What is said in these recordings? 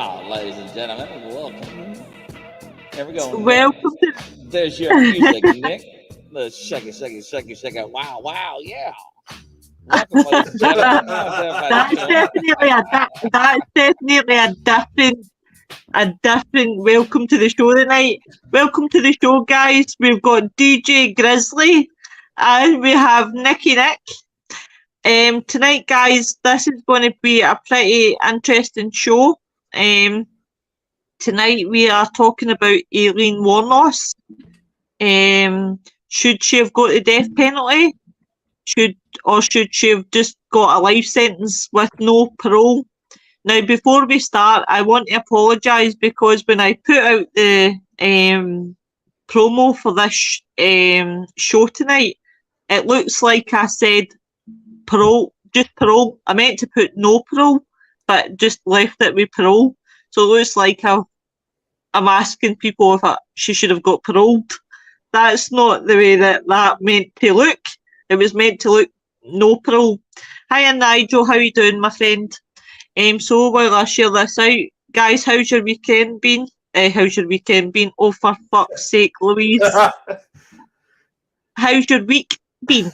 Wow, ladies and gentlemen, welcome. There we go, Nick. Welcome to There's your music, Nick. The shake it. Wow, yeah. Welcome, ladies and gentlemen. How's everybody doing? that's definitely a different welcome to the show tonight. Welcome to the show, guys. We've got DJ Grizzly and we have Nicky Nick. Tonight, guys, this is going to be a pretty interesting show. Tonight we are talking about Aileen Wuornos. Should she have got the death penalty? Should she have just got a life sentence with no parole? Now, before we start, I want to apologise because when I put out the promo for this show tonight, it looks like I said parole, just parole. I meant to put no parole, but just left it with parole. So it looks like I'm asking people if she should have got paroled. That's not the way that meant to look. It was meant to look no parole. Hiya, Nigel. How you doing, my friend? So while I share this out, guys, how's your weekend been? Oh, for fuck's sake, Louise. How's your week been?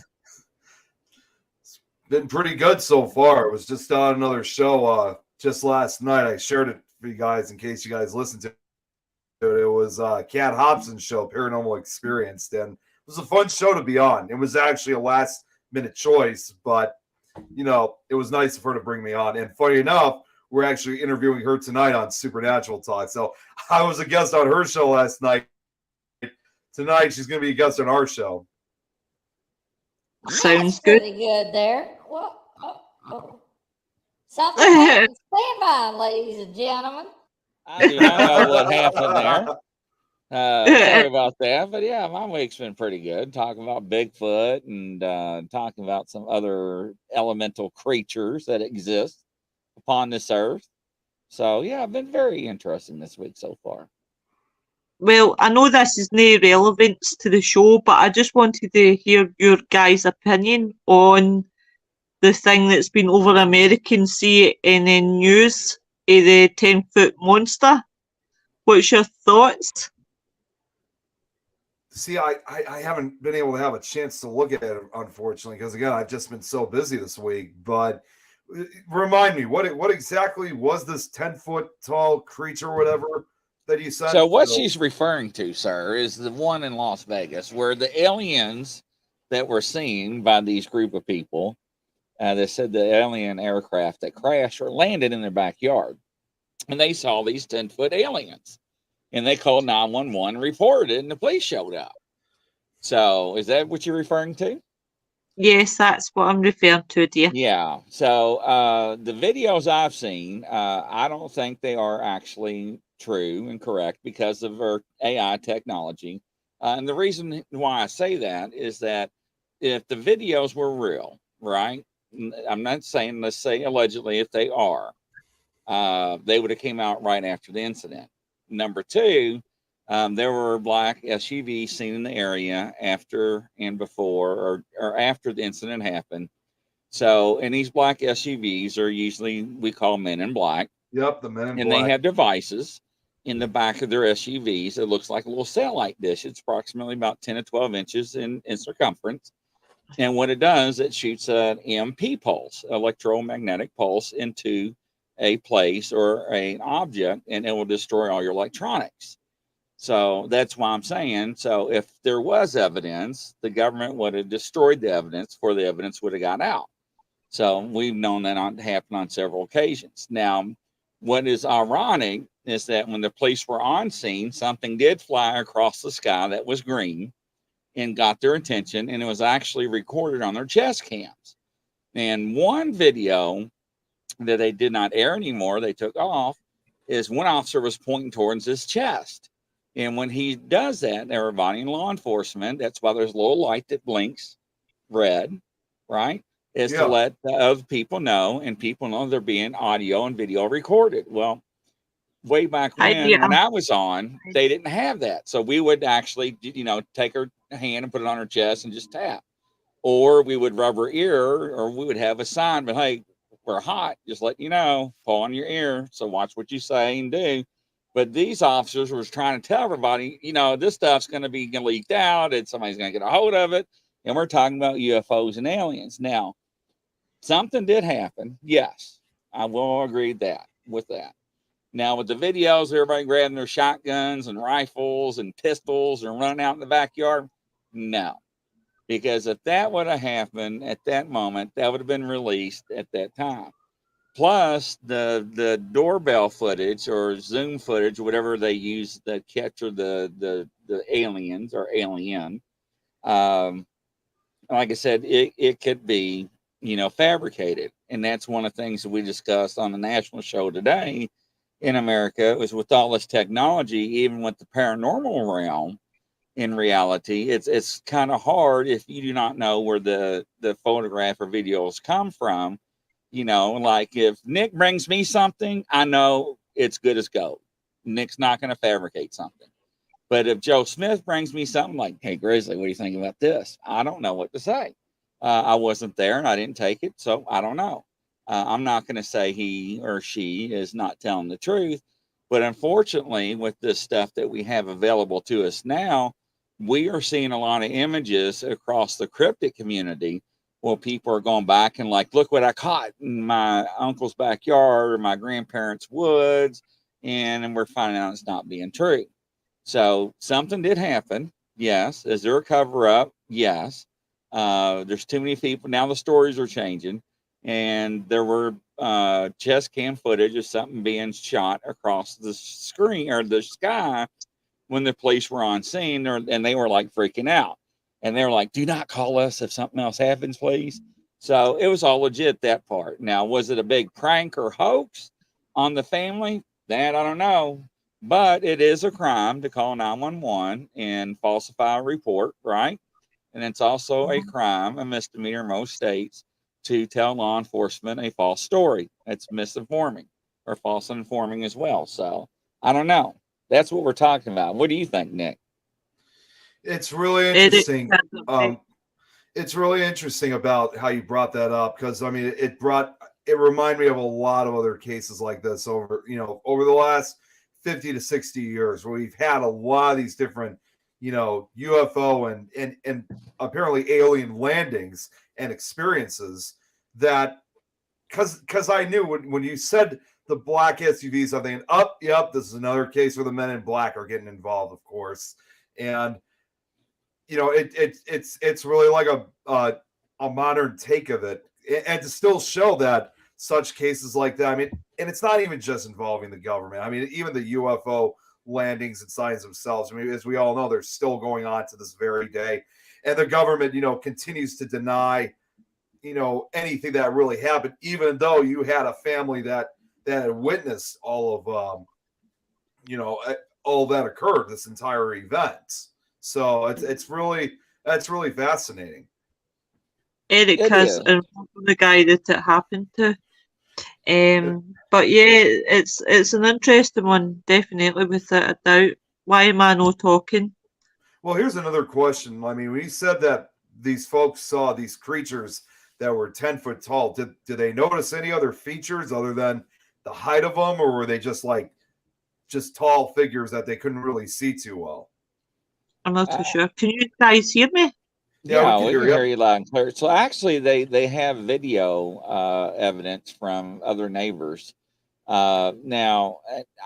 It's been pretty good so far. It was just on another show just last night. I shared it for you guys in case you guys listened to it. It was Kat Hobson's show, Paranormal Experience, and it was a fun show to be on. It was actually a last-minute choice, but, you know, it was nice of her to bring me on. And funny enough, we're actually interviewing her tonight on Supernatural Talk. So I was a guest on her show last night. Tonight, she's going to be a guest on our show. Sounds good. good. Pretty good there. Well, something happened. Stand by, ladies and gentlemen. I do not know what happened there. Sorry about that. But yeah, my week's been pretty good. Talking about Bigfoot and talking about some other elemental creatures that exist upon this earth. So yeah, I've been very interesting this week so far. Well, I know this is no relevance to the show, but I just wanted to hear your guys' opinion on the thing that's been over American CNN News, the 10-foot monster. What's your thoughts? See, I haven't been able to have a chance to look at it, unfortunately, because, again, I've just been so busy this week. But remind me, what exactly was this 10-foot tall creature or whatever that you said? So what she's referring to, sir, is the one in Las Vegas where the aliens that were seen by these group of people, they said the alien aircraft that crashed or landed in their backyard. And they saw these 10-foot aliens. And they called 911, reported it, and the police showed up. So is that what you're referring to? Yes, that's what I'm referring to, dear. Yeah. So the videos I've seen, I don't think they are actually true and correct because of our AI technology. And the reason why I say that is that if the videos were real, right? I'm not saying, let's say allegedly, if they are, they would have came out right after the incident. Number two, there were black SUVs seen in the area after and before or after the incident happened. So, and these black SUVs are usually, we call men in black. Yep, the men in black. And they have devices in the back of their SUVs. It looks like a little satellite dish. It's approximately about 10 to 12 inches in circumference. And what it does, it shoots an EMP pulse, electromagnetic pulse, into a place or an object, and it will destroy all your electronics. So that's why I'm saying, so if there was evidence, the government would have destroyed the evidence before the evidence would have got out. So we've known that happen on several occasions. Now, what is ironic is that when the police were on scene, something did fly across the sky that was green and got their attention, and it was actually recorded on their chest cams. And one video that they did not air anymore, they took off, is one officer was pointing towards his chest. And when he does that, everybody in law enforcement, that's why there's a little light that blinks red, right? Is to let the other people know, and people know they're being audio and video recorded. Well, way back when I was on, they didn't have that. So we would actually, take her hand and put it on her chest and just tap. Or we would rub her ear, or we would have a sign, but hey, we're hot, just let you know, pull on your ear. So watch what you say and do. But these officers was trying to tell everybody, this stuff's going to be leaked out and somebody's going to get a hold of it. And we're talking about UFOs and aliens. Now, something did happen. Yes, I will agree with that. Now, with the videos, everybody grabbing their shotguns and rifles and pistols and running out in the backyard. No, because if that would have happened at that moment, that would have been released at that time. Plus, the doorbell footage or Zoom footage, whatever they use to capture the aliens or alien. Like I said, it could be, fabricated. And that's one of the things that we discussed on the national show today in America, was with all this technology, even with the paranormal realm, in reality, it's kind of hard if you do not know where the photograph or videos come from. Like if Nick brings me something, I know it's good as gold. Nick's not going to fabricate something. But if Joe Smith brings me something like, hey, Grizzly, what do you think about this? I don't know what to say. I wasn't there and I didn't take it, so I don't know. I'm not going to say he or she is not telling the truth. But unfortunately, with this stuff that we have available to us now, we are seeing a lot of images across the cryptid community where people are going back and like, look what I caught in my uncle's backyard or my grandparents' woods. And we're finding out it's not being true. So something did happen. Yes. Is there a cover up? Yes. There's too many people. Now the stories are changing. And there were chest cam footage of something being shot across the screen or the sky when the police were on scene, and they were like freaking out. And they were like, do not call us if something else happens, please. So it was all legit, that part. Now, was it a big prank or hoax on the family? That I don't know. But it is a crime to call 911 and falsify a report, right? And it's also a crime, a misdemeanor in most states, to tell law enforcement a false story. That's misinforming or false informing as well. So I don't know. That's what we're talking about. What do you think, Nick? It's really interesting. It's really interesting about how you brought that up, because I mean, it reminded me of a lot of other cases like this over the last 50 to 60 years, where we've had a lot of these different, UFO and apparently alien landings and experiences that, because I knew when you said the black SUVs, I'm thinking, yep, this is another case where the men in black are getting involved, of course. And it's really like a modern take of it, and to still show that such cases like that. I mean, and it's not even just involving the government. I mean, even the UFO landings and signs themselves, I mean, as we all know, they're still going on to this very day, and the government, continues to deny, anything that really happened, even though you had a family that had witnessed all of, all that occurred, this entire event. So that's really fascinating. Eric It has is. the guy that it happened to. But yeah, it's an interesting one, definitely, without a doubt. Why am I not talking? Well, here's another question. I mean, we said that these folks saw these creatures that were 10 foot tall. Did they notice any other features other than the height of them, or were they just tall figures that they couldn't really see too well? I'm not too sure. Can you guys hear me? Yeah, we can hear you loud and clear. So actually, they have video evidence from other neighbors. Now,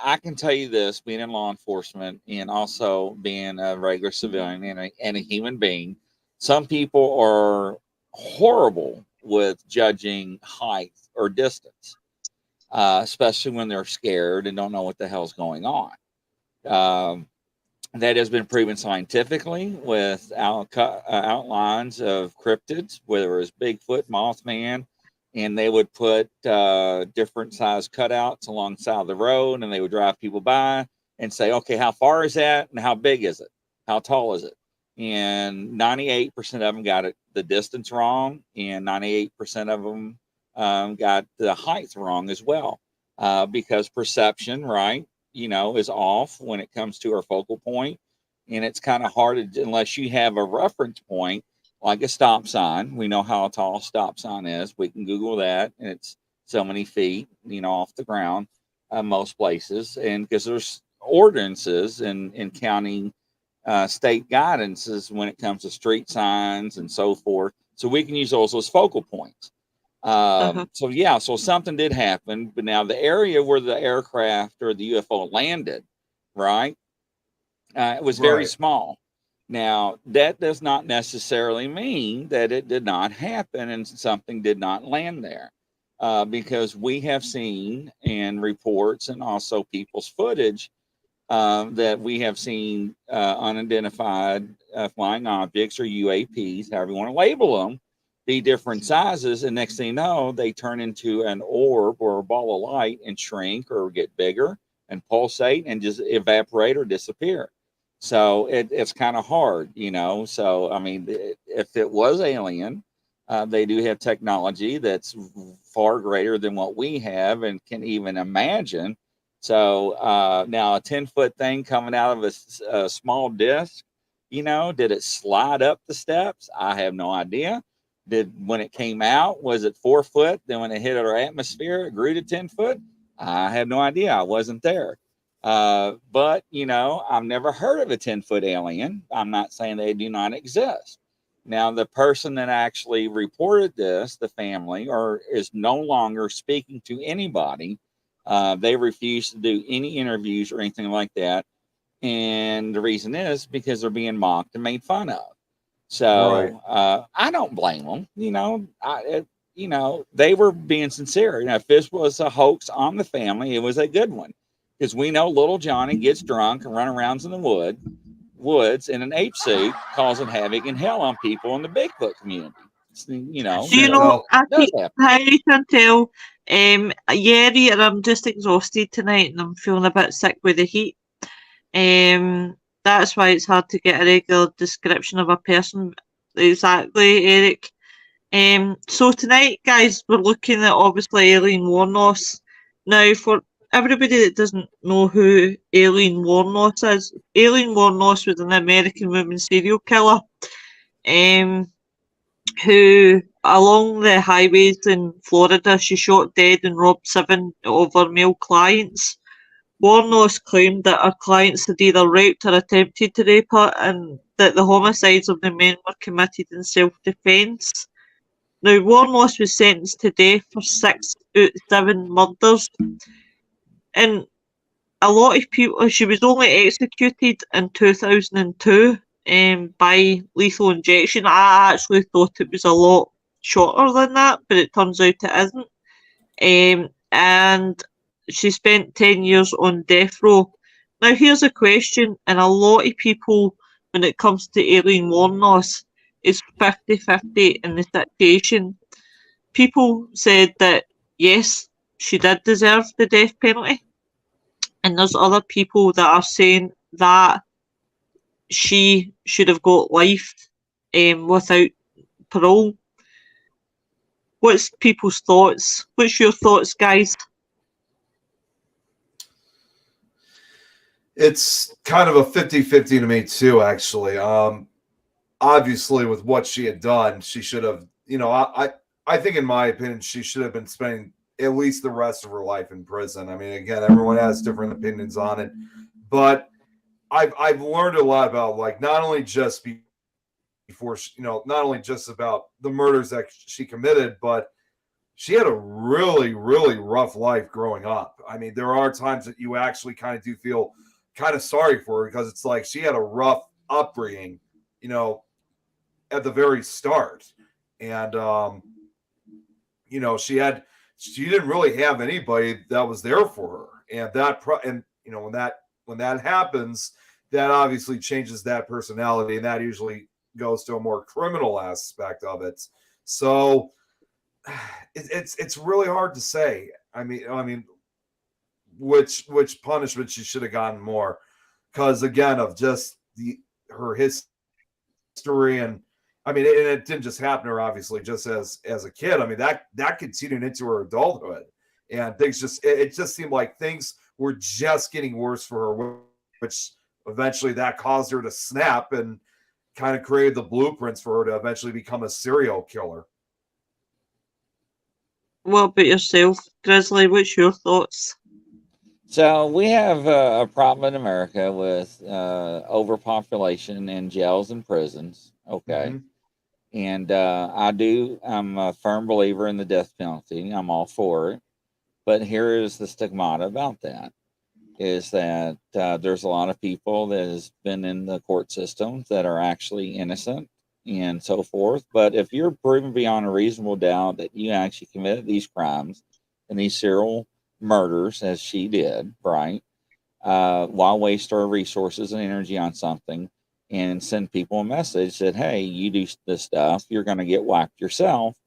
I can tell you this, being in law enforcement and also being a regular civilian and a human being, some people are horrible with judging height or distance, especially when they're scared and don't know what the hell's going on. That has been proven scientifically with outlines of cryptids, whether it was Bigfoot, Mothman, and they would put different size cutouts alongside the road, and they would drive people by and say, okay, how far is that? And how big is it? How tall is it? And 98% of them got the distance wrong, and 98% of them got the height wrong as well, because perception, right, is off when it comes to our focal point. And it's kind of hard unless you have a reference point, like a stop sign. We know how tall a stop sign is. We can Google that, and it's so many feet, off the ground, most places, and because there's ordinances in county state guidances when it comes to street signs and so forth. So we can use those as focal points. So something did happen, but now the area where the aircraft or the UFO landed, right, it was very small. Now, that does not necessarily mean that it did not happen and something did not land there, because we have seen in reports and also people's footage that we have seen unidentified flying objects or UAPs, however you want to label them, be different sizes. And next thing you know, they turn into an orb or a ball of light and shrink or get bigger and pulsate and just evaporate or disappear. So it's kind of hard, So, I mean, if it was alien, they do have technology that's far greater than what we have and can even imagine. So now a 10-foot thing coming out of a small disc, did it slide up the steps? I have no idea. When it came out, was it 4 foot? Then when it hit our atmosphere, it grew to 10 foot? I have no idea. I wasn't there. But, I've never heard of a 10-foot alien. I'm not saying they do not exist. Now, the person that actually reported this, the family, is no longer speaking to anybody. They refuse to do any interviews or anything like that. And the reason is because they're being mocked and made fun of. So I don't blame them. They were being sincere. If this was a hoax on the family, it was a good one. Because we know little Johnny gets drunk and run around in the woods in an ape suit, causing havoc and hell on people in the Bigfoot community. I can tell. Rita, I'm just exhausted tonight and I'm feeling a bit sick with the heat. That's why it's hard to get a regular description of a person. Exactly, Eric. So tonight, guys, we're looking at obviously Aileen Wuornos. Now, for everybody that doesn't know who Aileen Wuornos is, Aileen Wuornos was an American woman serial killer, who, along the highways in Florida, she shot dead and robbed 7 of her male clients. Wuornos claimed that her clients had either raped or attempted to rape her, and that the homicides of the men were committed in self-defence. Now, Wuornos was sentenced to death for 6 out of 7 murders, and a lot of people. She was only executed in 2002 by lethal injection. I actually thought it was a lot shorter than that, but it turns out it isn't. And she spent 10 years on death row. Now, here's a question, and a lot of people, when it comes to Aileen Wuornos, is 50-50 in the situation. People said that, yes, she did deserve the death penalty. And there's other people that are saying that she should have got life without parole. What's people's thoughts? What's your thoughts, guys? It's kind of a 50-50 to me too, actually. Obviously, with what she had done, she should have, I think in my opinion, she should have been spending at least the rest of her life in prison. I mean, again, everyone has different opinions on it, but I've learned a lot about, like, not only just before, not only just about the murders that she committed, but she had a really, really rough life growing up. I mean, there are times that you actually kind of do feel kind of sorry for her, because it's like she had a rough upbringing, at the very start. And, she didn't really have anybody that was there for her. And when that happens, that obviously changes that personality, and that usually goes to a more criminal aspect of it. So it's really hard to say. I mean, which punishment she should have gotten more, because again, of just her history. And I mean, it didn't just happen to her, obviously, just as a kid. I mean, that continued into her adulthood, and things it just seemed like things were just getting worse for her, which eventually that caused her to snap and kind of created the blueprints for her to eventually become a serial killer. What about yourself, Grizzly? What's your thoughts? So we have a problem in America with overpopulation in jails and prisons. Okay. Mhm. And I'm a firm believer in the death penalty. I'm all for it. But here is the stigmata about that is that there's a lot of people that has been in the court system that are actually innocent and so forth. But if you're proven beyond a reasonable doubt that you actually committed these crimes and these serial murders, as she did, right? Why waste our resources and energy on something and send people a message that, hey, you do this stuff, you're going to get whacked yourself,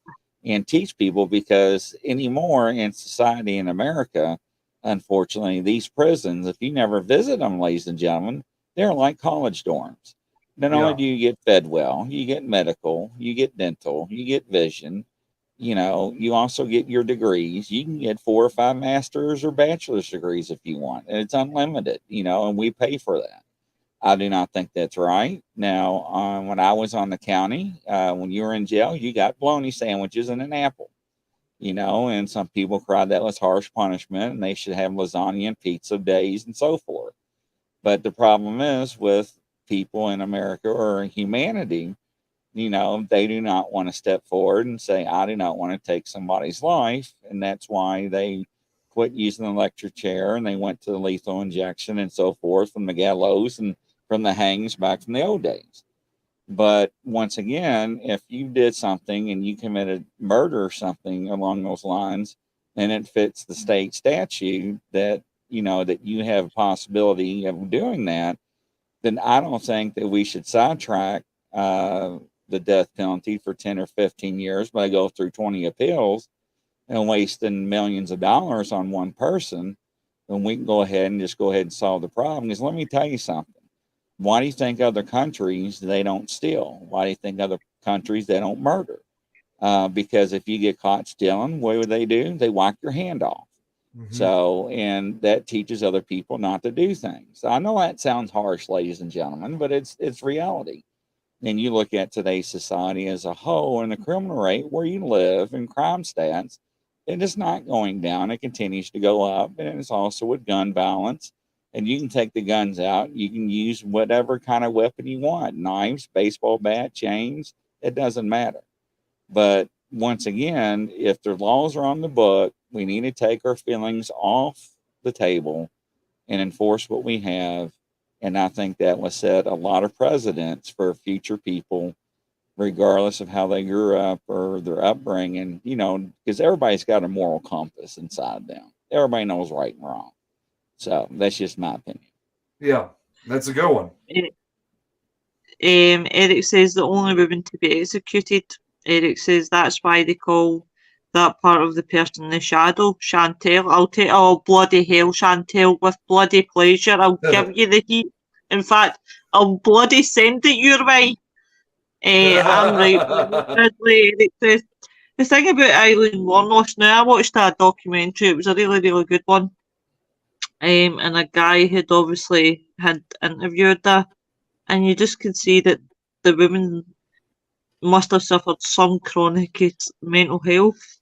and teach people because anymore in society in America, unfortunately, these prisons, if you never visit them, ladies and gentlemen, they're like college dorms. Not only Yeah. do you get fed well, you get medical, you get dental, you get vision, you also get your degrees. You can get 4 or 5 master's or bachelor's degrees if you want, and it's unlimited, and we pay for that. I do not think that's right. Now, when I was on the county, when you were in jail, you got bologna sandwiches and an apple, and some people cried that was harsh punishment and they should have lasagna and pizza days and so forth. But the problem is with people in America or humanity, they do not want to step forward and say, I do not want to take somebody's life. And that's why they quit using the electric chair and they went to the lethal injection and so forth from the gallows and from the hangs back from the old days. But once again, if you did something and you committed murder or something along those lines, and it fits the state statute that, that you have a possibility of doing that, then I don't think that we should sidetrack the death penalty for 10 or 15 years by go through 20 appeals and wasting millions of dollars on one person. Then we can go ahead and solve the problem. Because let me tell you something. Why do you think other countries, they don't steal? Why do you think other countries, they don't murder? Because if you get caught stealing, what would they do? They whack your hand off. Mhm. So, and that teaches other people not to do things. I know that sounds harsh, ladies and gentlemen, but it's reality. And you look at today's society as a whole and the criminal rate where you live and crime stats, it is not going down. It continues to go up. And it's also with gun violence. And you can take the guns out. You can use whatever kind of weapon you want, knives, baseball bat, chains. It doesn't matter. But once again, if the laws are on the book, we need to take our feelings off the table and enforce what we have. And I think that will set a lot of precedents for future people, regardless of how they grew up or their upbringing, because everybody's got a moral compass inside them. Everybody knows right and wrong. So that's just my opinion. Yeah, that's a good one. Eric says the only woman to be executed. Eric says that's why they call that part of the person the shadow. Chantel, I'll take, oh, bloody hell, Chantel, with bloody pleasure. I'll give you the heat. In fact, I'll bloody send it your way. I'm right. Eric says, the thing about Aileen Wuornos, now I watched that documentary, it was a really, really good one. And a guy had obviously had interviewed her, and you just could see that the woman must have suffered some chronic mental health.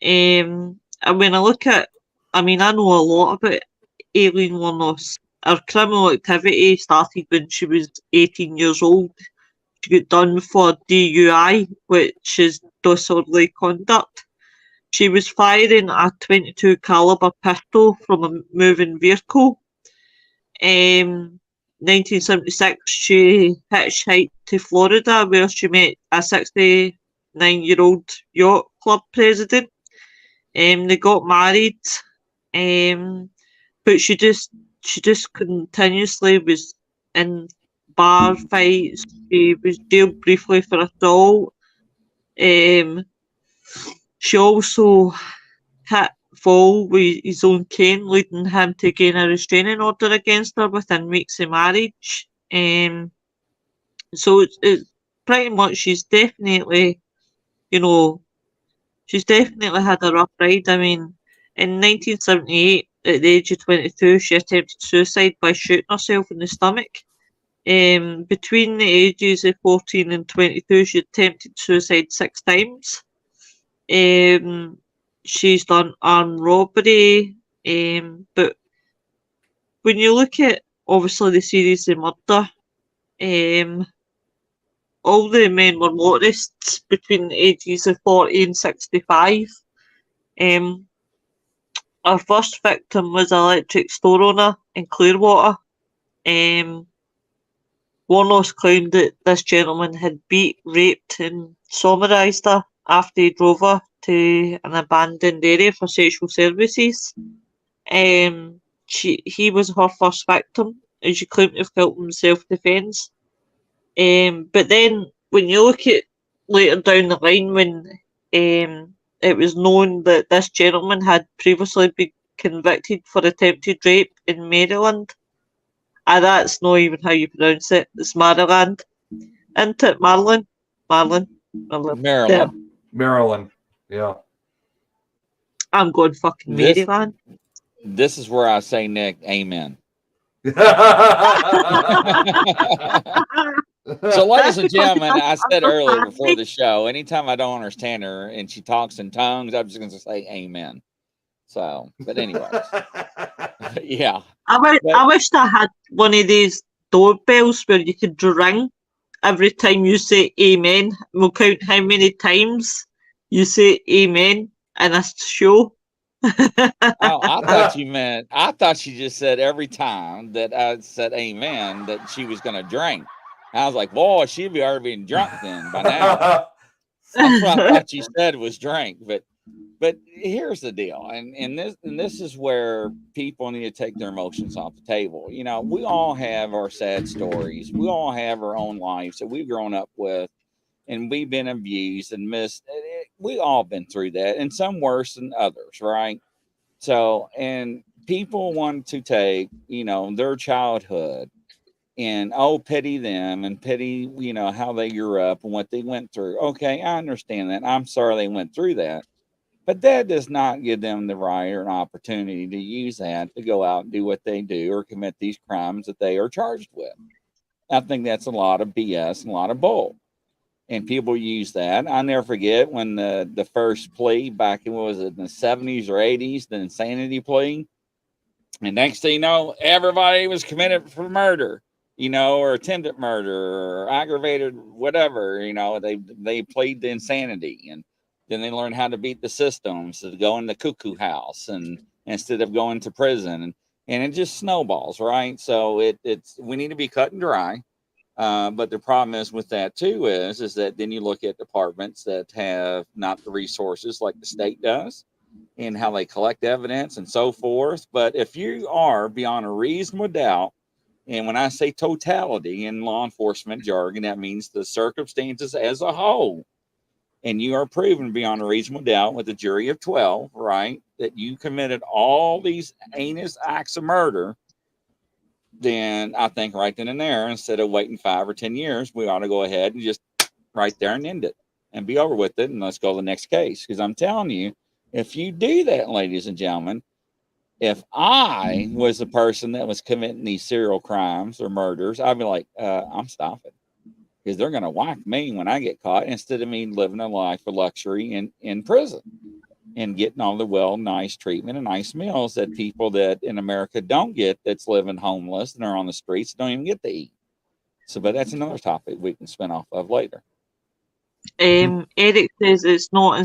And when I look at, I mean, I know a lot about Aileen Wuornos. Her criminal activity started when she was 18 years old. She got done for DUI, which is disorderly conduct. She was firing a .22 caliber pistol from a moving vehicle. 1976, she hitchhiked to Florida, where she met a 69-year-old yacht club president. They got married, but she just continuously was in bar fights. She was jailed briefly for assault. She also hit Fall with his own cane, leading him to gain a restraining order against her within weeks of marriage. So it's pretty much she's definitely had a rough ride. I mean, in 1978, at the age of 22, she attempted suicide by shooting herself in the stomach. Between the ages of 14 and 22, she attempted suicide 6 times. she's done armed robbery. But when you look at obviously the series of murder, all the men were motorists between the ages of 40 and 65. Our first victim was an electric store owner in Clearwater. Wuornos claimed that this gentleman had beat, raped and sodomised her after he drove her to an abandoned area for sexual services. He was her first victim, and she claimed to have killed him in self-defence. But then when you look at later down the line when it was known that this gentleman had previously been convicted for attempted rape in Maryland, that's not even how you pronounce it. It's Maryland. Isn't it? Maryland. Maryland. Maryland. Yeah. I'm going fucking Maryland. This is where I say, Nick, amen. So, ladies and gentlemen, I said earlier before the show, anytime I don't understand her and she talks in tongues, I'm just going to say amen. So, but anyways, yeah. I wished I had one of these doorbells where you could ring every time you say amen. We'll count how many times you say amen in a show. Oh, I thought she just said every time that I said amen that she was going to drink. I was like, boy, she'd be already been drunk then by now. That's what I thought you said was drink. But here's the deal, and this is where people need to take their emotions off the table. You know, we all have our sad stories. We all have our own lives that we've grown up with, and we've been abused and missed. We all been through that, and some worse than others, right? So, and people want to take, you know, their childhood and pity them and pity, you know, how they grew up and what they went through. Okay, I understand that. I'm sorry they went through that. But that does not give them the right or an opportunity to use that to go out and do what they do or commit these crimes that they are charged with. I think that's a lot of BS and a lot of bull. And people use that. I'll never forget when the first plea back in, what was it, in the 70s or 80s, the insanity plea. And next thing you know, everybody was committed for murder, you know, or attempted murder or aggravated whatever, you know, they plead the insanity. And then they learn how to beat the system, so to go in the cuckoo house and instead of going to prison, and it just snowballs, right? So it's we need to be cut and dry. But the problem is with that too is that then you look at departments that have not the resources like the state does, and how they collect evidence and so forth. But if you are beyond a reasonable doubt, and when I say totality in law enforcement jargon, that means the circumstances as a whole, and you are proven beyond a reasonable doubt with a jury of 12, right, that you committed all these heinous acts of murder, then I think right then and there, instead of waiting 5 or 10 years, we ought to go ahead and just right there and end it and be over with it. And let's go to the next case. Because I'm telling you, if you do that, ladies and gentlemen, if I was the person that was committing these serial crimes or murders, I'd be like, I'm stopping. Because they're going to whack me when I get caught instead of me living a life of luxury in prison and getting all the nice treatment and nice meals that people that in America don't get, that's living homeless and are on the streets, don't even get to eat. So, but that's another topic we can spin off of later. Eric says it's not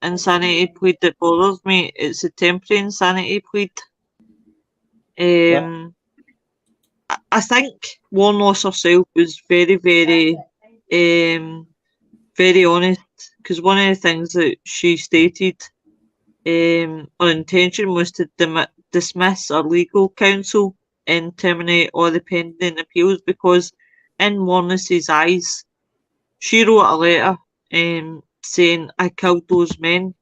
insanity plead that bothers me. It's a temporary insanity plead. I think Wuornos herself was very, very, very honest, because one of the things that she stated, her intention was to dismiss her legal counsel and terminate all the pending appeals, because in Wuornos's eyes, she wrote a letter saying, I killed those men,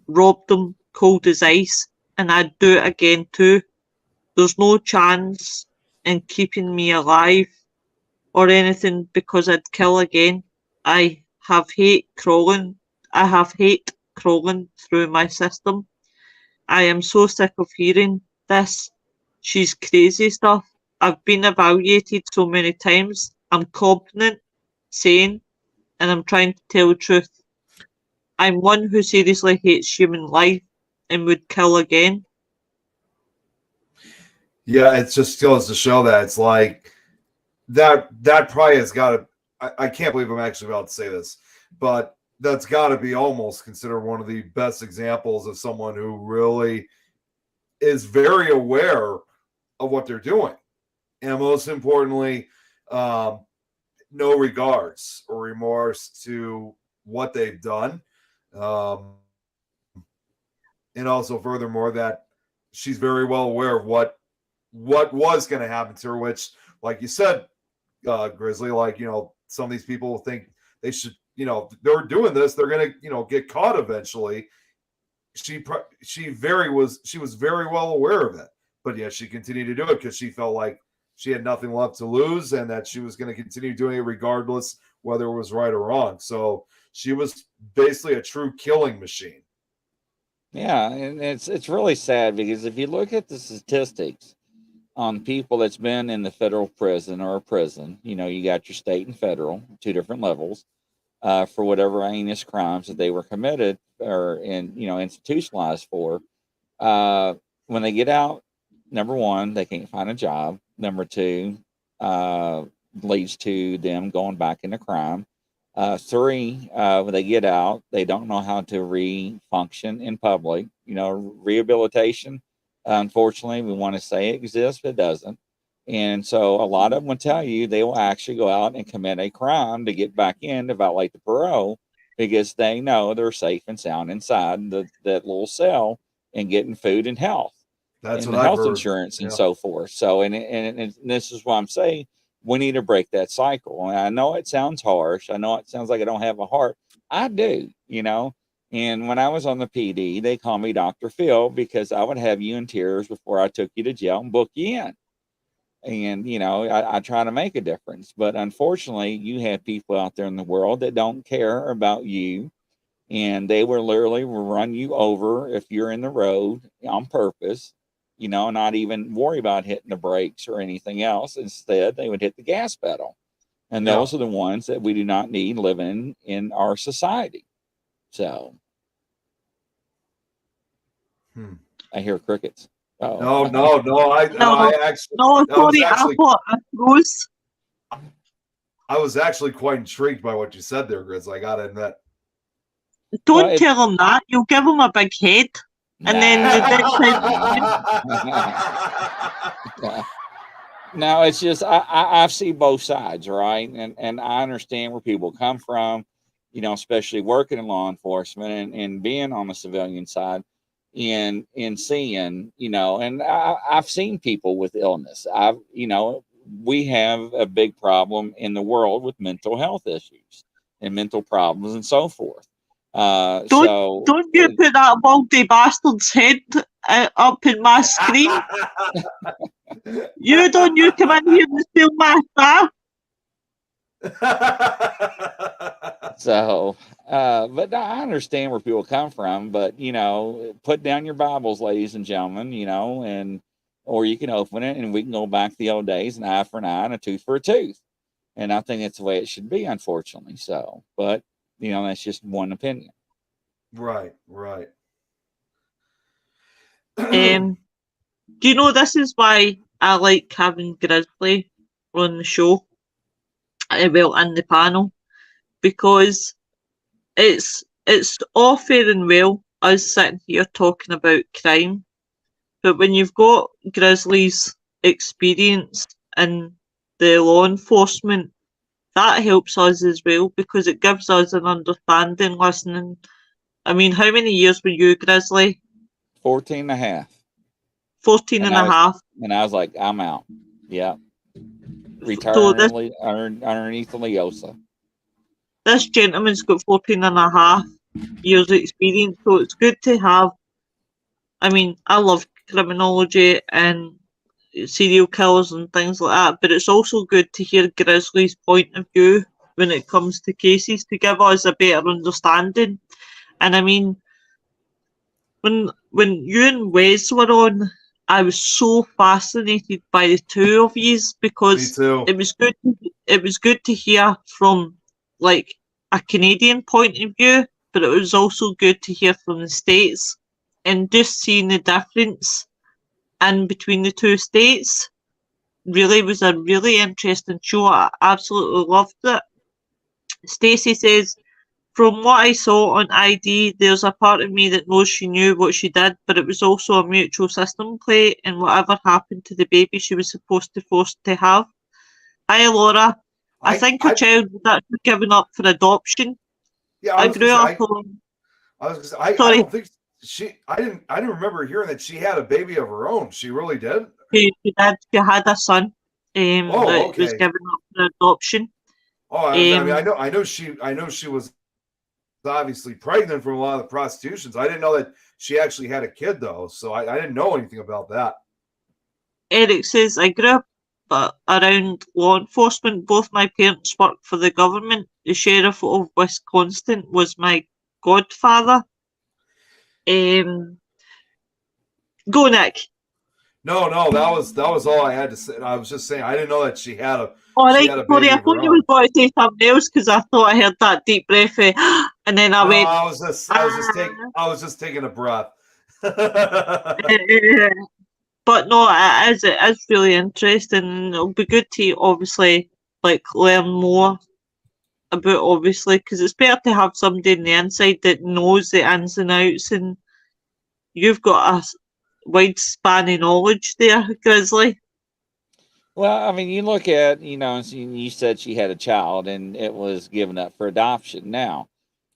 robbed them cold as ice, and I'd do it again too. There's no chance in keeping me alive or anything, because I'd kill again. I have hate crawling through my system. I am so sick of hearing this. She's crazy stuff. I've been evaluated so many times. I'm competent, sane, and I'm trying to tell the truth. I'm one who seriously hates human life and would kill again. Yeah, it just goes to show that it's like that probably has got to. I can't believe I'm actually about to say this, but that's got to be almost considered one of the best examples of someone who really is very aware of what they're doing, and most importantly, no regards or remorse to what they've done, and also furthermore that she's very well aware of what was going to happen to her, which, like you said, Grizzly, like, some of these people think they should, they're doing this, they're going to, get caught eventually. She was very well aware of it, but yet she continued to do it because she felt like she had nothing left to lose and that she was going to continue doing it regardless whether it was right or wrong. So she was basically a true killing machine. Yeah, and it's really sad because if you look at the statistics on people that's been in the federal prison or a prison, you got your state and federal, two different levels, for whatever heinous crimes that they were committed or institutionalized for. When they get out, number one, they can't find a job. Number two, leads to them going back into crime. Three, when they get out, they don't know how to re-function in public. Rehabilitation, unfortunately, we want to say it exists, but it doesn't. And so a lot of them will tell you they will actually go out and commit a crime to get back in to violate the parole because they know they're safe and sound inside that little cell and getting food and health. That's and what the I've health heard. insurance and so forth. So, and this is why I'm saying we need to break that cycle. And I know it sounds harsh. I know it sounds like I don't have a heart. I do, And when I was on the PD, they called me Dr. Phil because I would have you in tears before I took you to jail and book you in. And, I try to make a difference. But unfortunately, you have people out there in the world that don't care about you. And they will literally run you over if you're in the road on purpose, not even worry about hitting the brakes or anything else. Instead, they would hit the gas pedal. And those are the ones that we do not need living in our society. So I hear crickets. No. I froze. I was actually quite intrigued by what you said there, Grizz. I gotta admit. Don't tell him that. You'll give him a big head. And then No, it's just I see both sides, right? And I understand where people come from, especially working in law enforcement and being on the civilian side and seeing, and I've seen people with illness. We have a big problem in the world with mental health issues and mental problems and so forth. Don't you put that baldy bastard's head up in my screen? You come in here and steal my star. So, but I understand where people come from, but put down your Bibles, ladies and gentlemen, or you can open it and we can go back to the old days, an eye for an eye and a tooth for a tooth. And I think that's the way it should be, unfortunately. So, but that's just one opinion. Right. Do you know this is why I like having Grizzly on the show? In the panel, because it's all fair and well us sitting here talking about crime, but when you've got Grizzly's experience in the law enforcement, that helps us as well because it gives us an understanding listening. I mean, how many years were you, Grizzly? 14 and a half. 14 and a half. And I was like, I'm out. Yeah. Retired underneath the Leosa. This gentleman's got 14 and a half years experience, so it's good to have. I mean, I love criminology and serial killers and things like that, but it's also good to hear Grizzly's point of view when it comes to cases to give us a better understanding. And I mean, when you and Wes were on, I was so fascinated by the two of yous because it was good. It was good to hear from like a Canadian point of view but it was also good to hear from the States, and just seeing the difference in between the two states really was a really interesting show. I absolutely loved it. Stacey says, from what I saw on ID, there's a part of me that knows she knew what she did, but it was also a mutual system play, and whatever happened to the baby she was supposed to force to have. Hi, Laura. I think her child was actually given up for adoption. Yeah, I grew up alone. I Sorry. don't think I didn't remember hearing that she had a baby of her own. She really did? She did. She had a son that was okay. given up for adoption. Oh, I mean, I know she was obviously pregnant from a lot of the prostitutions. I didn't know that she actually had a kid though, so I didn't know anything about that. Eric says, I grew up around law enforcement. Both my parents worked for the government. The sheriff of Wisconsin was my godfather. Go, Nick. No, that was all I had to say. I was just saying I didn't know that she had a. All right, she had a baby sorry, I thought you were going to say something else because I thought I heard that deep breath, and then I went. I was just taking a breath. But no, it is really interesting, and it'll be good to obviously learn more about because it's better to have somebody on the inside that knows the ins and outs, and you've got a wide span of knowledge there, Grizzly. Well, I mean, you look at, you said she had a child and it was given up for adoption. Now,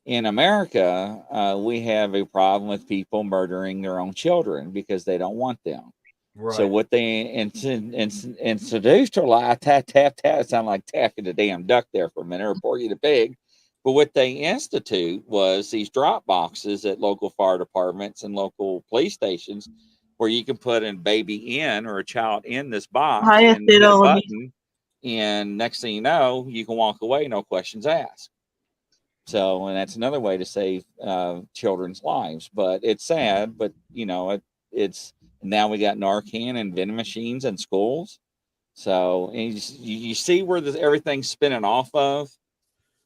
in America, we have a problem with people murdering their own children because they don't want them. Right. So what they introduced her like tap tap tap. It sounded like tapping the damn duck there for a minute, or Porgy the Pig. But what they institute was these drop boxes at local fire departments and local police stations, where you can put a baby in or a child in this box and hit a button, and next thing you know, you can walk away, no questions asked. So, and that's another way to save children's lives. But it's sad, but it's. Now we got Narcan and vending machines in schools. So and you see where everything's spinning off of,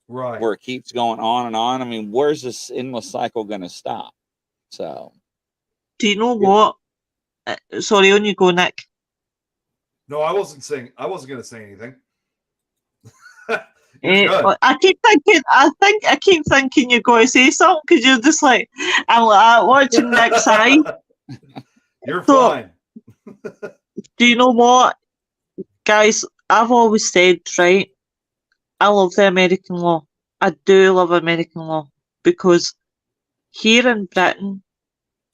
right? Where it keeps going on and on. I mean, where's this endless cycle going to stop? So, do you know what? Sorry, on you go, Nick. No, I wasn't going to say anything. I keep thinking you're going to say something because you're just like, I'm watching Nick's eye. You're fine. Do you know what, guys? I've always said, right, I love the American law. I do love American law because here in Britain,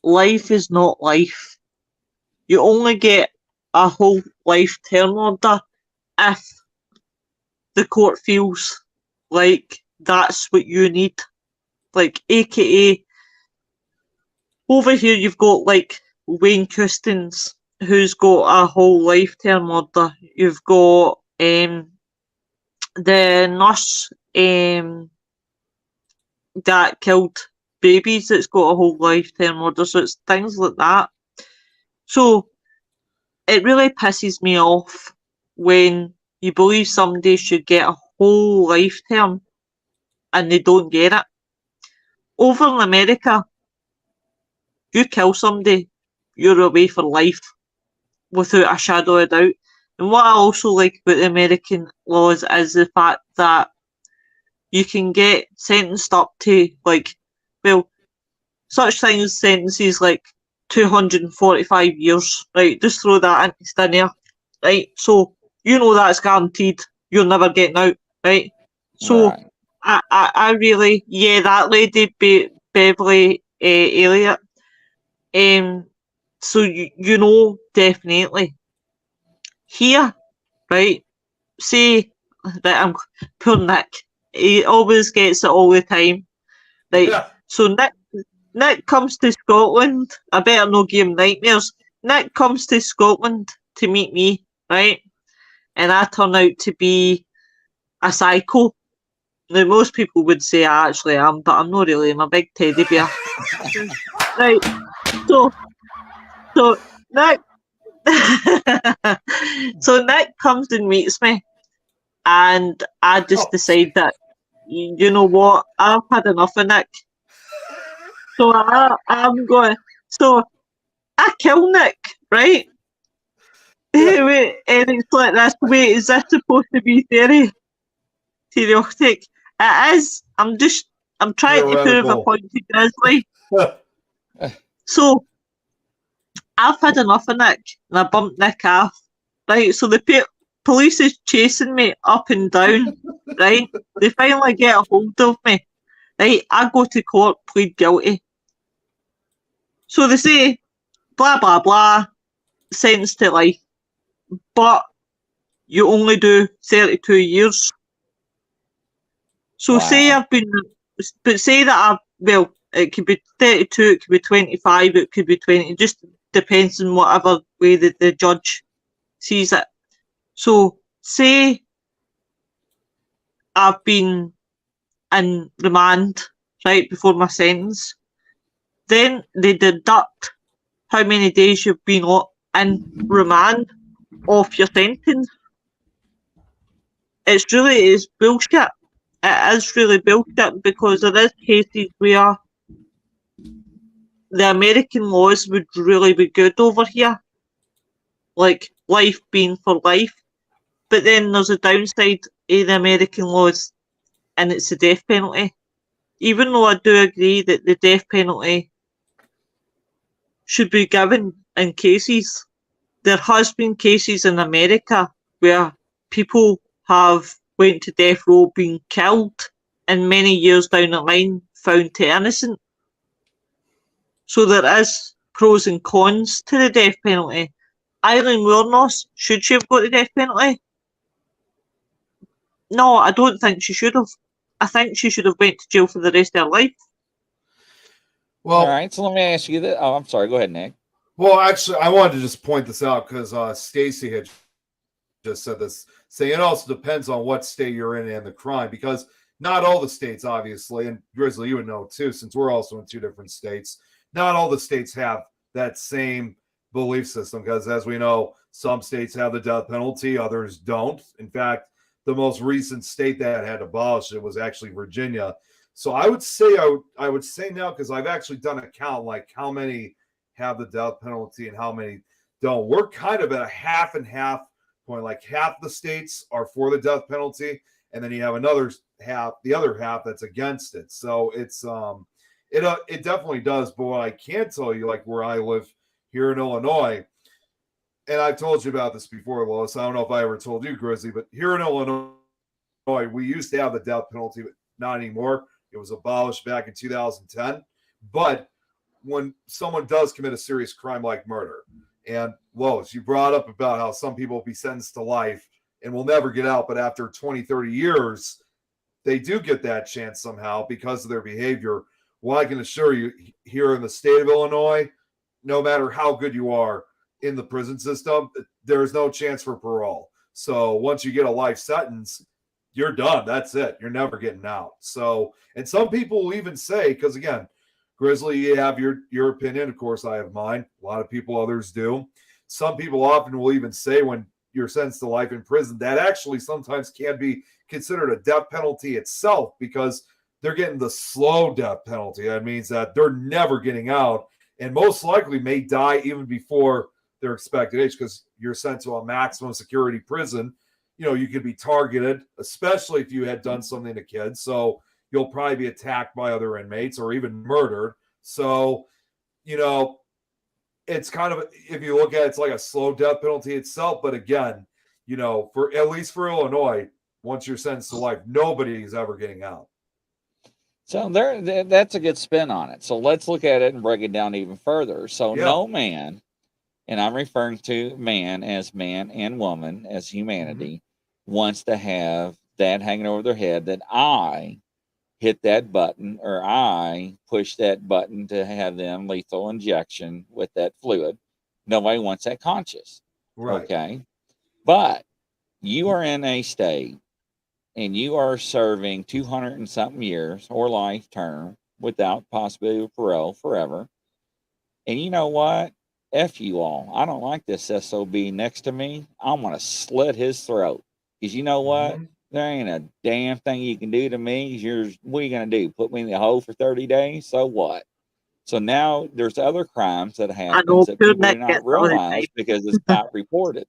life is not life. You only get a whole life term order if the court feels like that's what you need. AKA, over here you've got Wayne Custins, who's got a whole life term order. You've got the nurse that killed babies that's got a whole life term order. So it's things like that. So it really pisses me off when you believe somebody should get a whole life term and they don't get it. Over in America, you kill somebody, you're away for life without a shadow of doubt. And what I also like about the American laws is the fact that you can get sentenced up to such things, sentences like 245 years, right? Just throw that in there, right? So that's guaranteed. You're never getting out, right? So right. I really, that lady, Beverly Elliott. So definitely here, right? Say that I'm poor Nick. He always gets it all the time, right? Yeah. So Nick comes to Scotland. I better not give him nightmares. Nick comes to Scotland to meet me, right? And I turn out to be a psycho. Now, most people would say I actually am, but I'm not really. I'm a big teddy bear. Right. So Nick so Nick comes and meets me, and I just decide that, you know what, I've had enough of Nick. So I'm going. So I kill Nick, right? Wait, and it's like this. Wait, is this supposed to be theoretic? It is. I'm trying to prove a Theoretical. point to Grizzly. So I've had enough of Nick, and I bumped Nick off. Right, so the police is chasing me up and down. Right, they finally get a hold of me. Right, I go to court, plead guilty. So they say, blah blah blah, sentenced to life, but you only do 32 years. So say Wow. say that well, it could be 32, it could be 25, it could be 20. It just depends on whatever way the judge sees it. So say I've been in remand right before my sentence, then they deduct how many days you've been in remand off your sentence. It's bullshit. It is really bullshit because there is cases where the American laws would really be good over here, like life being for life. But then there's a downside of the American laws, and it's the death penalty. Even though I do agree that the death penalty should be given in cases, there has been cases in America where people have went to death row being killed and many years down the line found to innocent. So there is pros and cons to the death penalty. Aileen Wuornos, should she have got the death penalty? No, I don't think she should have. I think she should have went to jail for the rest of her life. Well, All right. So let me ask you that. Oh, I'm sorry. Go ahead, Nick. Well, actually, I wanted to just point this out because Stacy had just said this, saying it also depends on what state you're in and the crime, because not all the states, obviously, and Grizzly, you would know too, since we're also in 2 different states, not all the states have that same belief system, because as we know, some states have the death penalty, others don't. In fact, the most recent state that had abolished it was actually Virginia. So I would say I would say now, because I've actually done a count, like how many have the death penalty and how many don't. We're kind of at a half and half point. Like half the states are for the death penalty, and then you have another half, the other half that's against it. So it's it definitely does. But what I can tell you, like where I live here in Illinois, and I've told you about this before, Lois. I don't know if I ever told you, Grizzly, but here in Illinois, we used to have the death penalty, but not anymore. It was abolished back in 2010. But when someone does commit a serious crime like murder, and Lois, you brought up about how some people will be sentenced to life and will never get out, but after 20, 30 years, they do get that chance somehow because of their behavior. Well, I can assure you, here in the state of Illinois, no matter how good you are in the prison system, there's no chance for parole. So once you get a life sentence, you're done. That's it. You're never getting out. So, and some people will even say, because again, Grizzly, you have your opinion. Of course, I have mine. A lot of people, others do. Some people often will even say when you're sentenced to life in prison, that actually sometimes can be considered a death penalty itself, because they're getting the slow death penalty. That means that they're never getting out and most likely may die even before their expected age, because you're sent to a maximum security prison. You know, you could be targeted, especially if you had done something to kids. So you'll probably be attacked by other inmates or even murdered. So, you know, it's kind of, if you look at it, it's like a slow death penalty itself. But again, you know, for at least for Illinois, once you're sentenced to life, nobody's ever getting out. So that's a good spin on it. So let's look at it and break it down even further. So Yeah. no man, and I'm referring to man as man and woman as humanity, wants to have that hanging over their head that I hit that button or I push that button to have them lethal injection with that fluid. Nobody wants that conscious. Right. Okay. But you are in a state and you are serving 200 and something years or life term without possibility of parole forever. And you know what? F you all. I don't like this SOB next to me. I'm going to slit his throat. Because you know what? There ain't a damn thing you can do to me. What are you going to do? Put me in the hole for 30 days? So what? So now there's other crimes that I happens know, that poor people do Nick not gets all the time. realize because it's not reported.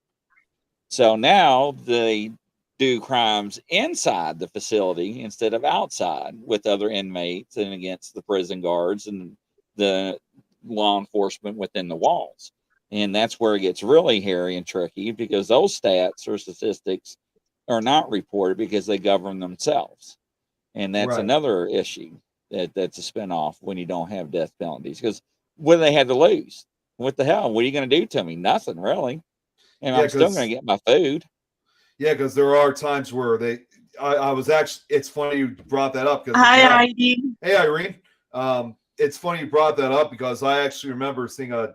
So now they do crimes inside the facility instead of outside with other inmates and against the prison guards and the law enforcement within the walls. And that's where it gets really hairy and tricky because those stats or statistics are not reported because they govern themselves. And that's Right. another issue that's a spinoff when you don't have death penalties. Because what do they have to lose? What the hell? What are you going to do to me? Nothing, really. And Yeah, I'm still 'cause- going to get my food. Yeah, because there are times where I was actually. It's funny you brought that up because Hi, Aileen. hey Irene, it's funny you brought that up because I actually remember seeing a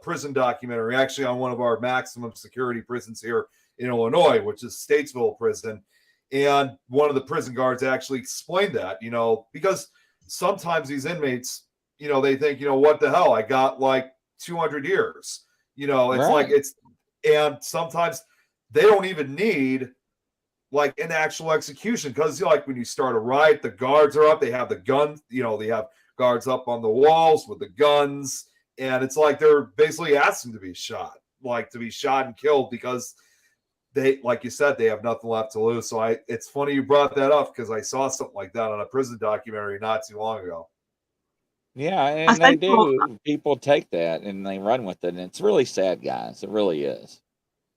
prison documentary actually on one of our maximum security prisons here in Illinois, which is Statesville Prison, and one of the prison guards actually explained that, because sometimes these inmates, they think, what the hell, I got like 200 years, it's like Right. and sometimes they don't even need like an actual execution because like when you start a riot, the guards are up, they have the guns, they have guards up on the walls with the guns, and it's like they're basically asking to be shot, and killed because they, like you said, they have nothing left to lose. So it's funny you brought that up because I saw something like that on a prison documentary not too long ago. Yeah, I and they think do. People take that and they run with it. And it's really sad, guys. It really is.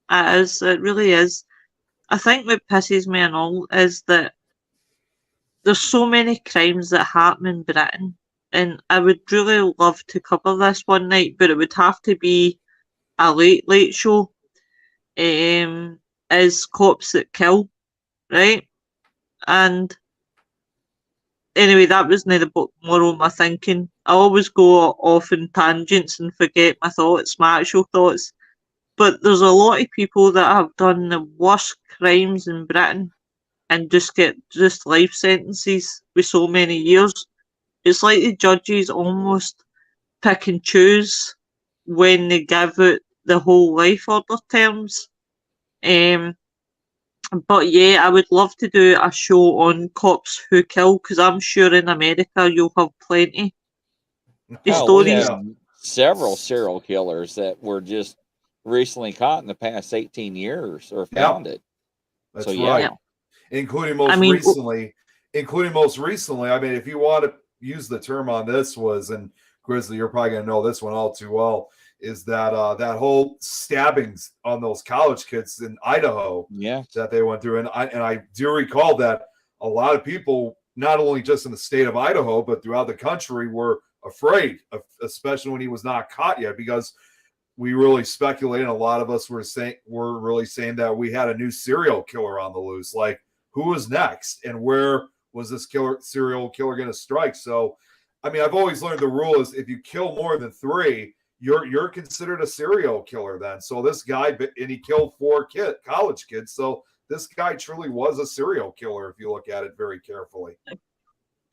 it really is. I think what pisses me and all is that there's so many crimes that happen in Britain, and I would really love to cover this one night, but it would have to be a late show. Is Cops That Kill, right? And anyway, that was neither but more of my thinking. I always go off in tangents and forget my actual thoughts. But there's a lot of people that have done the worst crimes in Britain and just get life sentences with so many years. It's like the judges almost pick and choose when they give out the whole life order terms. But yeah, I would love to do a show on cops who kill because I'm sure in America you'll have plenty of Oh, we stories. have several serial killers that were just recently caught in the past 18 years or found it. That's So, right. yeah. Including I most mean- recently, I mean, if you want to use the term on this was, and Grizzly, you're probably going to know this one all too well, is that that whole stabbings on those college kids in Idaho Yeah. that they went through. And I do recall that a lot of people, not only just in the state of Idaho, but throughout the country were afraid, especially when he was not caught yet, because we really speculated. A lot of us were really saying that we had a new serial killer on the loose. Like, who was next, and where was this serial killer going to strike? So, I mean, I've always learned the rule is if you kill more than 3, you're considered a serial killer then. So this guy, and he killed 4 college kids. So this guy truly was a serial killer if you look at it very carefully.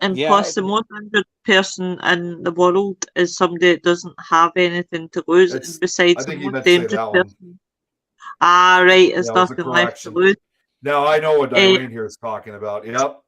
And Yeah, plus, the most injured person in the world is somebody that doesn't have anything to lose. It's- And besides I the think you most meant to say dangerous that one. person. Ah, right, there's Yeah, it was a nothing left to correction. lose. Now I know what Irene here is talking about. Yep.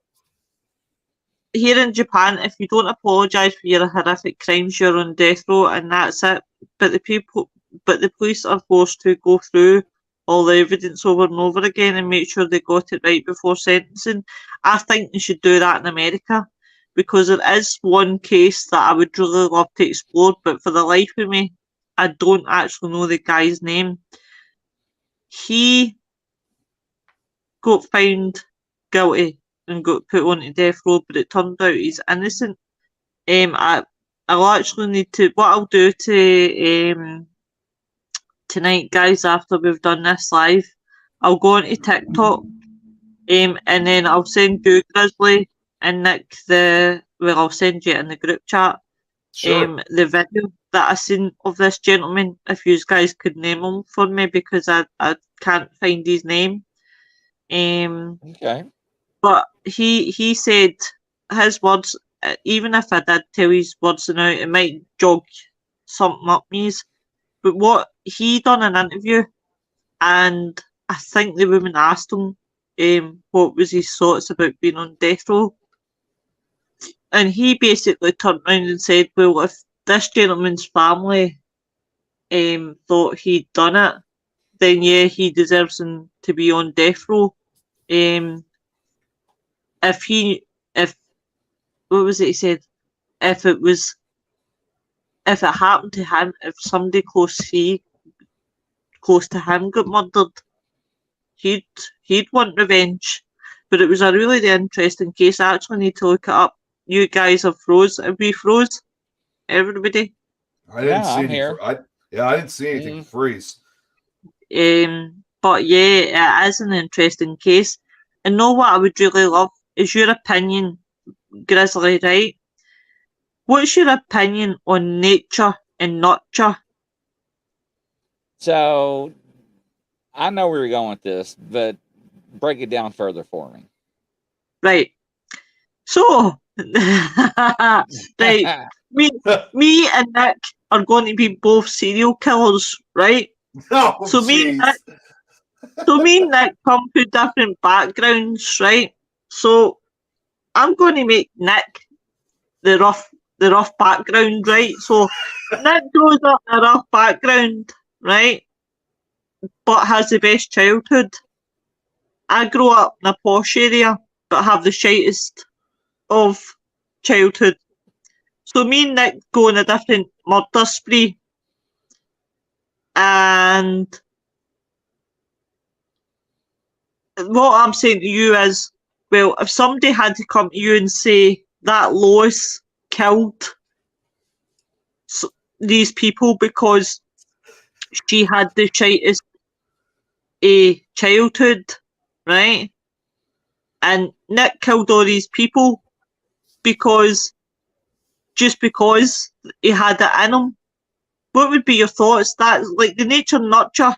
Here in Japan, if you don't apologise for your horrific crimes, you're on death row, and that's it. But the police are forced to go through all the evidence over and over again and make sure they got it right before sentencing. I think they should do that in America because there is one case that I would really love to explore, but for the life of me, I don't actually know the guy's name. He got found guilty and got put onto death row, but it turned out he's innocent. I'll actually need to. What I'll do tonight, guys, after we've done this live, I'll go onto TikTok, and then I'll send you, Grizzly and Nick, I'll send you it in the group chat. Sure. The video that I seen of this gentleman, if you guys could name him for me because I can't find his name. Okay. But he said his words, even if I did tell his words now, it might jog something up me's. But what he done an interview, and I think the woman asked him what was his thoughts about being on death row. And he basically turned around and said, well, if this gentleman's family thought he'd done it, then yeah, he deserves to be on death row. If what was it he said? If it happened to him, if somebody close to him got murdered, he'd want revenge. But it was a really interesting case. I actually need to look it up. You guys have froze. Have we froze? Everybody? I didn't see I'm any. here. I didn't see anything freeze. But yeah, it is an interesting case. And know what I would really love is your opinion, Grizzly, right? What's your opinion on nature and nurture? So I know where you're going with this, but break it down further for me. Right. So, right, me and Nick are going to be both serial killers, right? Oh, So me and Nick come from different backgrounds, right? So I'm going to make Nick the rough background, right? So Nick grows up in a rough background, right? But has the best childhood. I grew up in a posh area, but have the shitest of childhood. So me and Nick go on a different murder spree. And what I'm saying to you is, well, if somebody had to come to you and say that Lois killed these people because she had the shitest childhood, right? And Nick killed all these people because he had it in him. What would be your thoughts? That's like the nature nurture.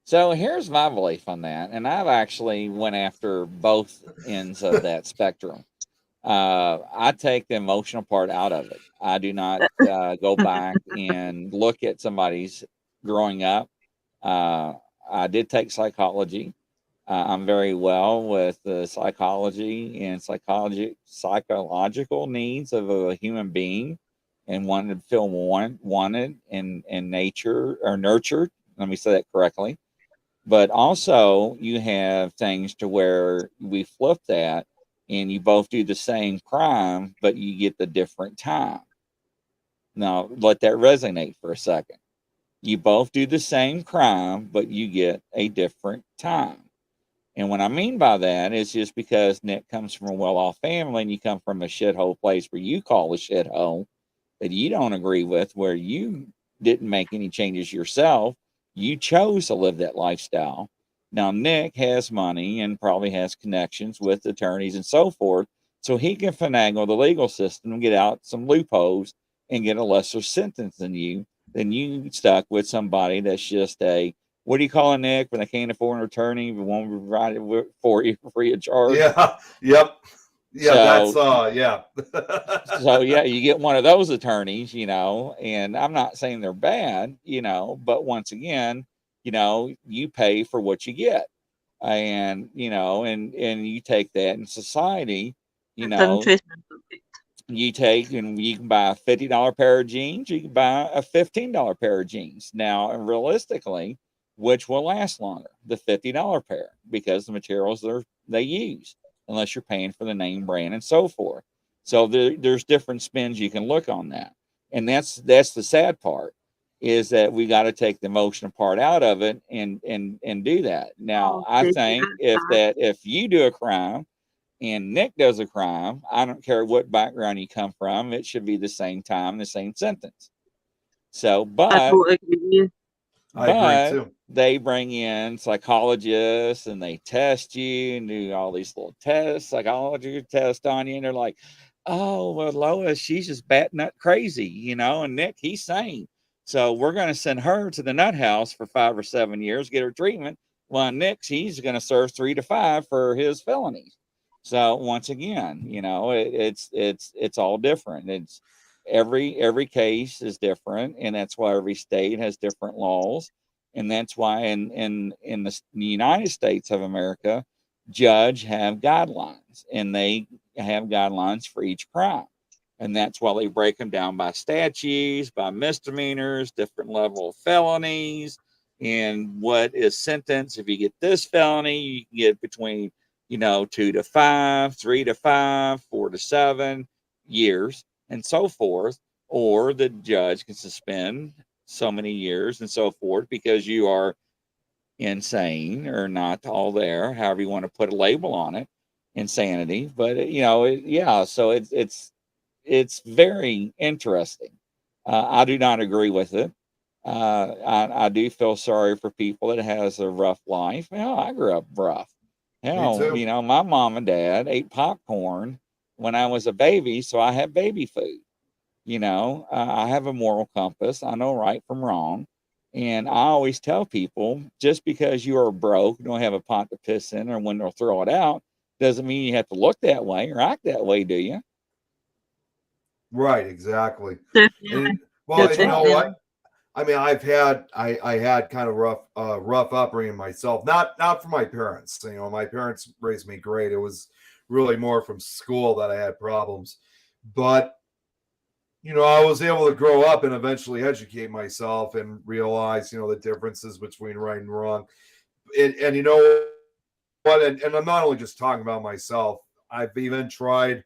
So here's my belief on that, and I've actually went after both ends of that spectrum. I take the emotional part out of it. I do not go back and look at somebody's growing up. I did take psychology. I'm very well with the psychology and psychological needs of a human being, and wanted to feel wanted and nature or nurtured. Let me say that correctly. But also, you have things to where we flip that, and you both do the same crime, but you get the different time. Now, let that resonate for a second. You both do the same crime, but you get a different time. And what I mean by that is just because Nick comes from a well-off family and you come from a shithole place where you call a shithole that you don't agree with, where you didn't make any changes yourself, you chose to live that lifestyle. Now, Nick has money and probably has connections with attorneys and so forth, so he can finagle the legal system and get out some loopholes and get a lesser sentence than you stuck with somebody that's just a, what do you call it, Nick, when they can't afford an attorney but won't provide it for you free of charge? Yeah. Yep. Yeah. So, yeah. so yeah, you get one of those attorneys, and I'm not saying they're bad, but once again, you pay for what you get. And, and you take that in society, It's interesting. you take and you can buy a $50 pair of jeans, you can buy a $15 pair of jeans. Now, realistically, which will last longer? The $50 pair, because the materials they use, unless you're paying for the name brand and so forth. So there's different spins you can look on that. And that's the sad part, is that we got to take the emotional part out of it and do that. Now, I think if you do a crime and Nick does a crime, I don't care what background you come from, it should be the same time, the same sentence. So, I totally agree with you. I agree too. They bring in psychologists and they test you and do all these little tests, psychology tests on you, and they're like, "Oh, well, Lois, she's just bat nut crazy, and Nick, he's sane. So we're going to send her to the nut house for 5 or 7 years, get her treatment. While Nick, he's going to serve 3 to 5 for his felonies." So once again, it's all different. It's every case is different, and that's why every state has different laws, and that's why in the United States of America, judge have guidelines, and they have guidelines for each crime. And that's why they break them down by statutes, by misdemeanors, different level of felonies, and what is sentence. If you get this felony, you can get between, 2 to 5, 3 to 5, 4 to 7 years, and so forth. Or the judge can suspend so many years and so forth because you are insane or not all there, however you want to put a label on it, insanity. But so it's very interesting. I do not agree with it. I do feel sorry for people that has a rough life. Hell, I grew up rough. Hell, my mom and dad ate popcorn when I was a baby, so I had baby food. I have a moral compass. I know right from wrong. And I always tell people, just because you are broke, don't have a pot to piss in or when they'll throw it out, doesn't mean you have to look that way or act that way, do you? Right, exactly. Definitely. And, well, and you know Definitely. what? I mean, I had kind of rough upbringing myself. Not from my parents. My parents raised me great. It was really more from school that I had problems. But I was able to grow up and eventually educate myself and realize, the differences between right and wrong. And you know what? And I'm not only just talking about myself. I've even tried,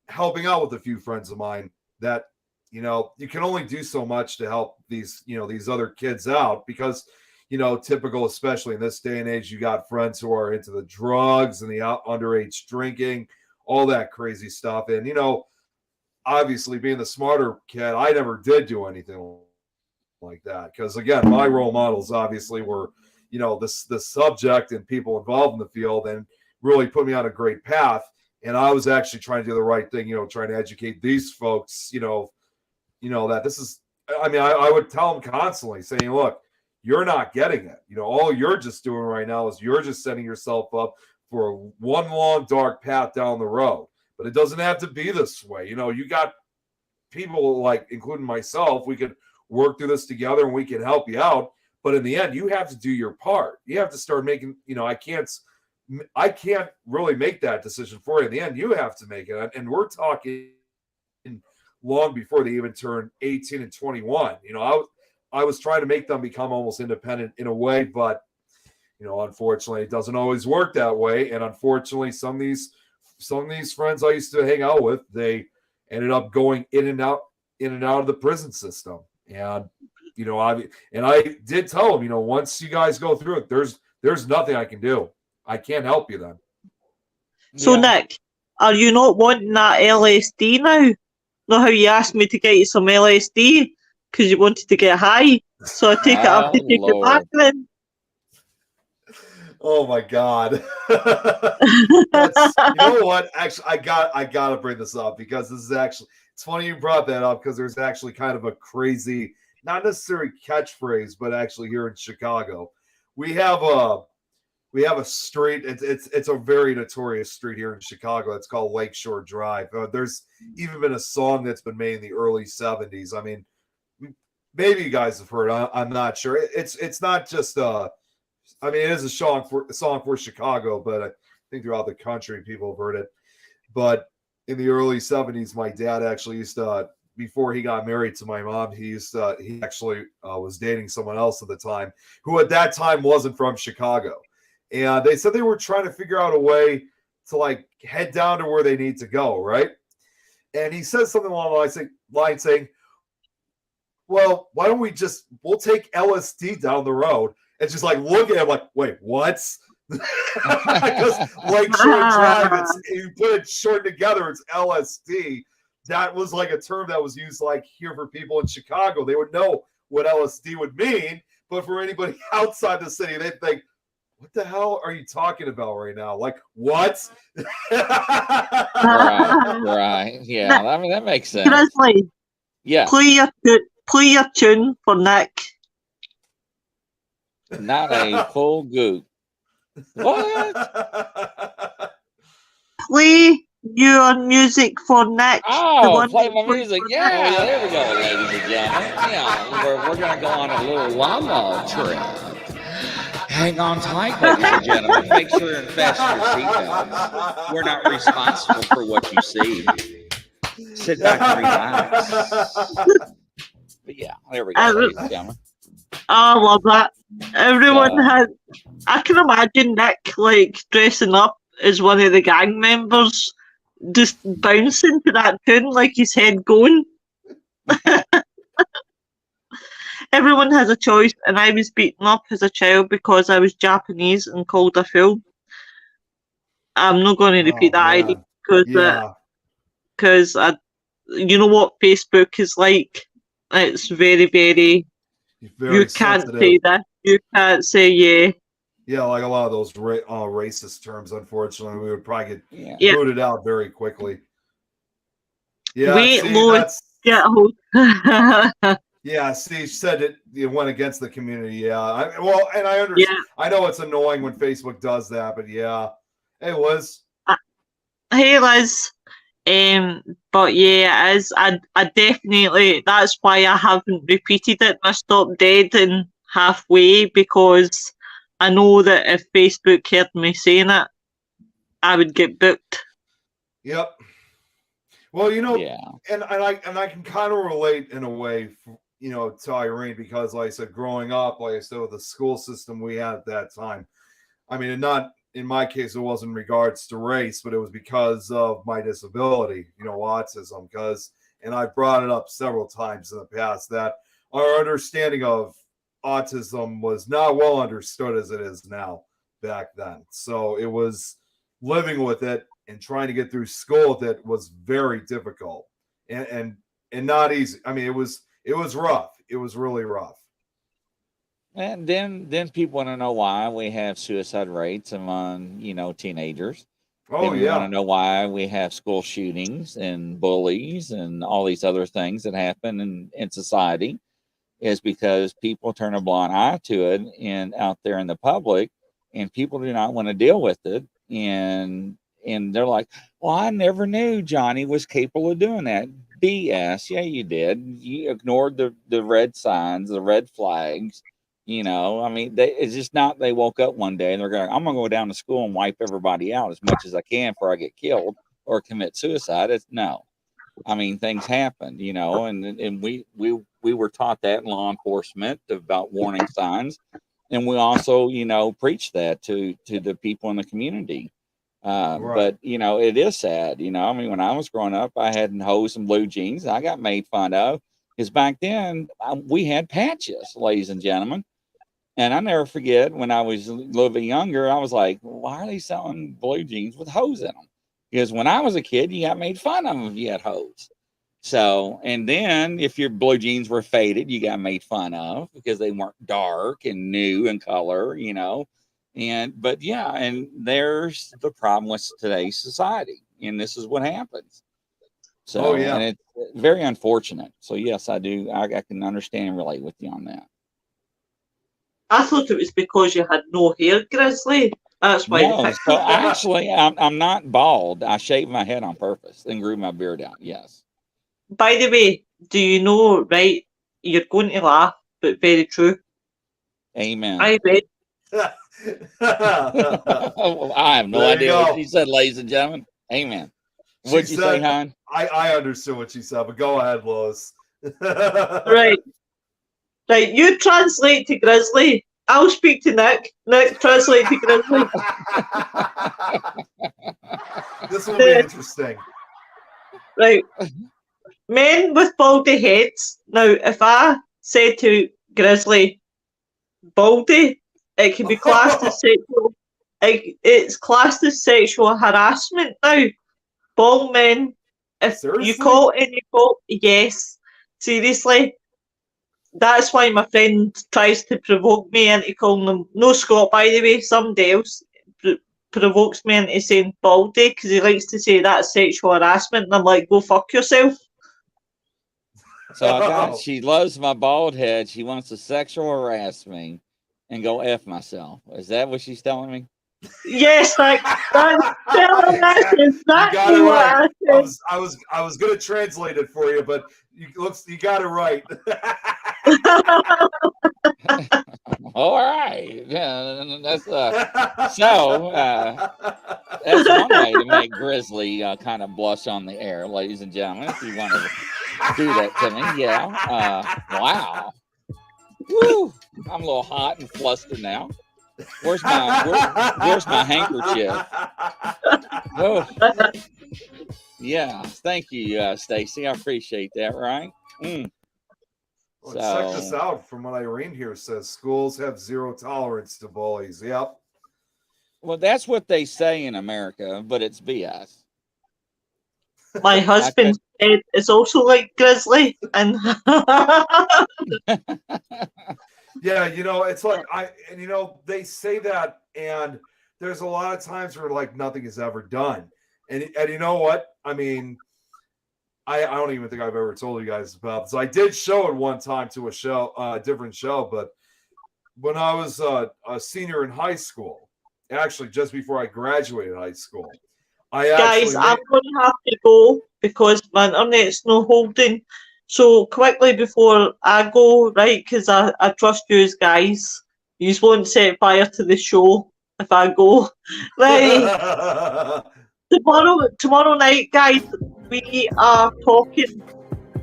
helping out with a few friends of mine that, you can only do so much to help these other kids out because, typical, especially in this day and age, you got friends who are into the drugs and the underage drinking, all that crazy stuff. And, obviously being the smarter kid, I never did do anything like that. Because again, my role models obviously were, the subject and people involved in the field and really put me on a great path. And I was actually trying to do the right thing, trying to educate these folks, that this is, I would tell them constantly saying, look, you're not getting it. All you're just doing right now is you're just setting yourself up for one long dark path down the road. But it doesn't have to be this way. You got people like, including myself, we could work through this together and we can help you out. But in the end, you have to do your part. You have to start making, I can't really make that decision for you. In the end, you have to make it. And we're talking long before they even turn 18 and 21. I was trying to make them become almost independent in a way, but, unfortunately, it doesn't always work that way. And unfortunately, some of these friends I used to hang out with, they ended up going in and out of the prison system. And, I did tell them, once you guys go through it, there's nothing I can do. I can't help you then. So, Nick, are you not wanting that LSD now? Know how you asked me to get you some LSD because you wanted to get high? So I take it up to take it back then. Oh my God. You know what? Actually, I gotta bring this up because this is actually, it's funny you brought that up because there's actually kind of a crazy, not necessarily catchphrase, but actually here in Chicago, we have a street. It's a very notorious street here in Chicago. It's called Lakeshore Drive. There's even been a song that's been made in the early 70s. I mean, maybe you guys have heard. I'm not sure. It's not just it is a song for Chicago, but I think throughout the country people have heard it. But in the early 70s, my dad actually used to, before he got married to my mom, he actually was dating someone else at the time who at that time wasn't from Chicago. And they said they were trying to figure out a way to like head down to where they need to go, right? And he says something along the line saying, well, why don't we'll take LSD down the road. And just like look at him like, wait, what? Because Lakeshore Drive, you put it short together, it's LSD. That was like a term that was used like here for people in Chicago. They would know what LSD would mean. But for anybody outside the city, they'd think, what the hell are you talking about right now? Like, what? Right. Yeah, that makes sense. Grizzly, yeah. Play your tune for Nick. Not a full goop. What? Play your music for Nick. Oh, play my music. Yeah, there we go, ladies and gentlemen. Yeah, we're going to go on a little llama trip. Hang on tight, ladies and gentlemen. Make sure you're fasten your seatbelts. We're not responsible for what you see. Sit back and relax. But yeah, there we go, ladies and gentlemen. I love that. Everyone So- had. I can imagine Nick like dressing up as one of the gang members, just bouncing to that tune like his head going. Everyone has a choice, and I was beaten up as a child because I was Japanese and called a fool. I'm not going to repeat that idea because you know what Facebook is like. It's very, very. Very You can't sensitive. say that. You can't say yeah. Yeah, like a lot of those racist terms, unfortunately, we would probably get Yeah. booted out very quickly. Yeah, Wait, see, Lord, that's get a hold. yeah. See, she said it went against the community. Yeah, and I understand. Yeah. I know it's annoying when Facebook does that, but yeah. Hey, Liz. Hey, Liz. But yeah, it is. I definitely. That's why I haven't repeated it. I stopped dead in halfway because I know that if Facebook heard me saying it, I would get booked. Yep. Well, Yeah. and I can kind of relate in a way, to Irene because, like I said, growing up, like I said, with the school system we had at that time, I mean, not in my case, it wasn't in regards to race, but it was because of my disability, autism. And I brought it up several times in the past that our understanding of autism was not well understood as it is now back then. So it was living with it and trying to get through school with it was very difficult and not easy. I mean, it was rough. It was really rough. And then people want to know why we have suicide rates among, teenagers. Oh, Then we want to know why we have school shootings and bullies and all these other things that happen in society is because people turn a blind eye to it and out there in the public, and people do not want to deal with it. And they're like, well, I never knew Johnny was capable of doing that. BS. Yeah, you did. You ignored the red signs, the red flags. I mean, it's just not they woke up one day and they're going, I'm going to go down to school and wipe everybody out as much as I can before I get killed or commit suicide. It's no. I mean, things happen, and we were taught that in law enforcement about warning signs. And we also, preach that to the people in the community. Right. But, it is sad. I mean, when I was growing up, I had hose and blue jeans. I got made fun of because back then we had patches, ladies and gentlemen. And I never forget when I was a little bit younger, I was like, why are they selling blue jeans with hose in them? Because when I was a kid, you got made fun of them if you had hose. So, and then if your blue jeans were faded, you got made fun of because they weren't dark and new in color, but yeah, and there's the problem with today's society. And this is what happens. So, and it's very unfortunate. So yes, I do. I can understand and relate with you on that. I thought it was because you had no hair, Grizzly. That's why. No, so actually, I'm not bald. I shaved my head on purpose and grew my beard out. Yes. By the way, do you know, right? You're going to laugh, but very true. Amen. I read. I have no idea what she said, ladies and gentlemen. Amen. What'd you say, hon? I understood what she said, but go ahead, Lois. Right. Right, you translate to Grizzly. I'll speak to Nick. Nick, translate to Grizzly. This will be interesting. Right. Men with baldy heads. Now, if I said to Grizzly, baldy, it can be classed as sexual. It's classed as sexual harassment now. Bald men, if Seriously? you call any bald, yes, seriously. That's why my friend tries to provoke me into calling them, no Scott, by the way, somebody else provokes me into saying baldy because he likes to say that's sexual harassment. And I'm like, go fuck yourself. So I got, she loves my bald head. She wants to sexual harass me and go F myself. Is that what she's telling me? Yes, that's telling us exactly what I said. I was gonna translate it for you, but you got it right. all right. Yeah, that's so. That's one way to make Grizzly kind of blush on the air, ladies and gentlemen. If you want to do that to me, yeah. Wow. Woo! I'm a little hot and flustered now. Where's my handkerchief? Oh, yeah. Thank you, Stacy. I appreciate that. Right? Well, check this out. From what Irene here says, schools have zero tolerance to bullies. Yep. Well, that's what they say in America, but it's BS. My husband is also like Grizzly, and yeah, it's like they say that, and there's a lot of times where like nothing is ever done, and you know what? I mean, I don't even think I've ever told you guys about this. I did show it one time to a different show, but when I was a senior in high school, actually just before I graduated high school, I'm going to have to go because my internet's not holding. So quickly before I go, right, because I trust you guys. You won't set fire to the show if I go. Right. Tomorrow night, guys, we are talking.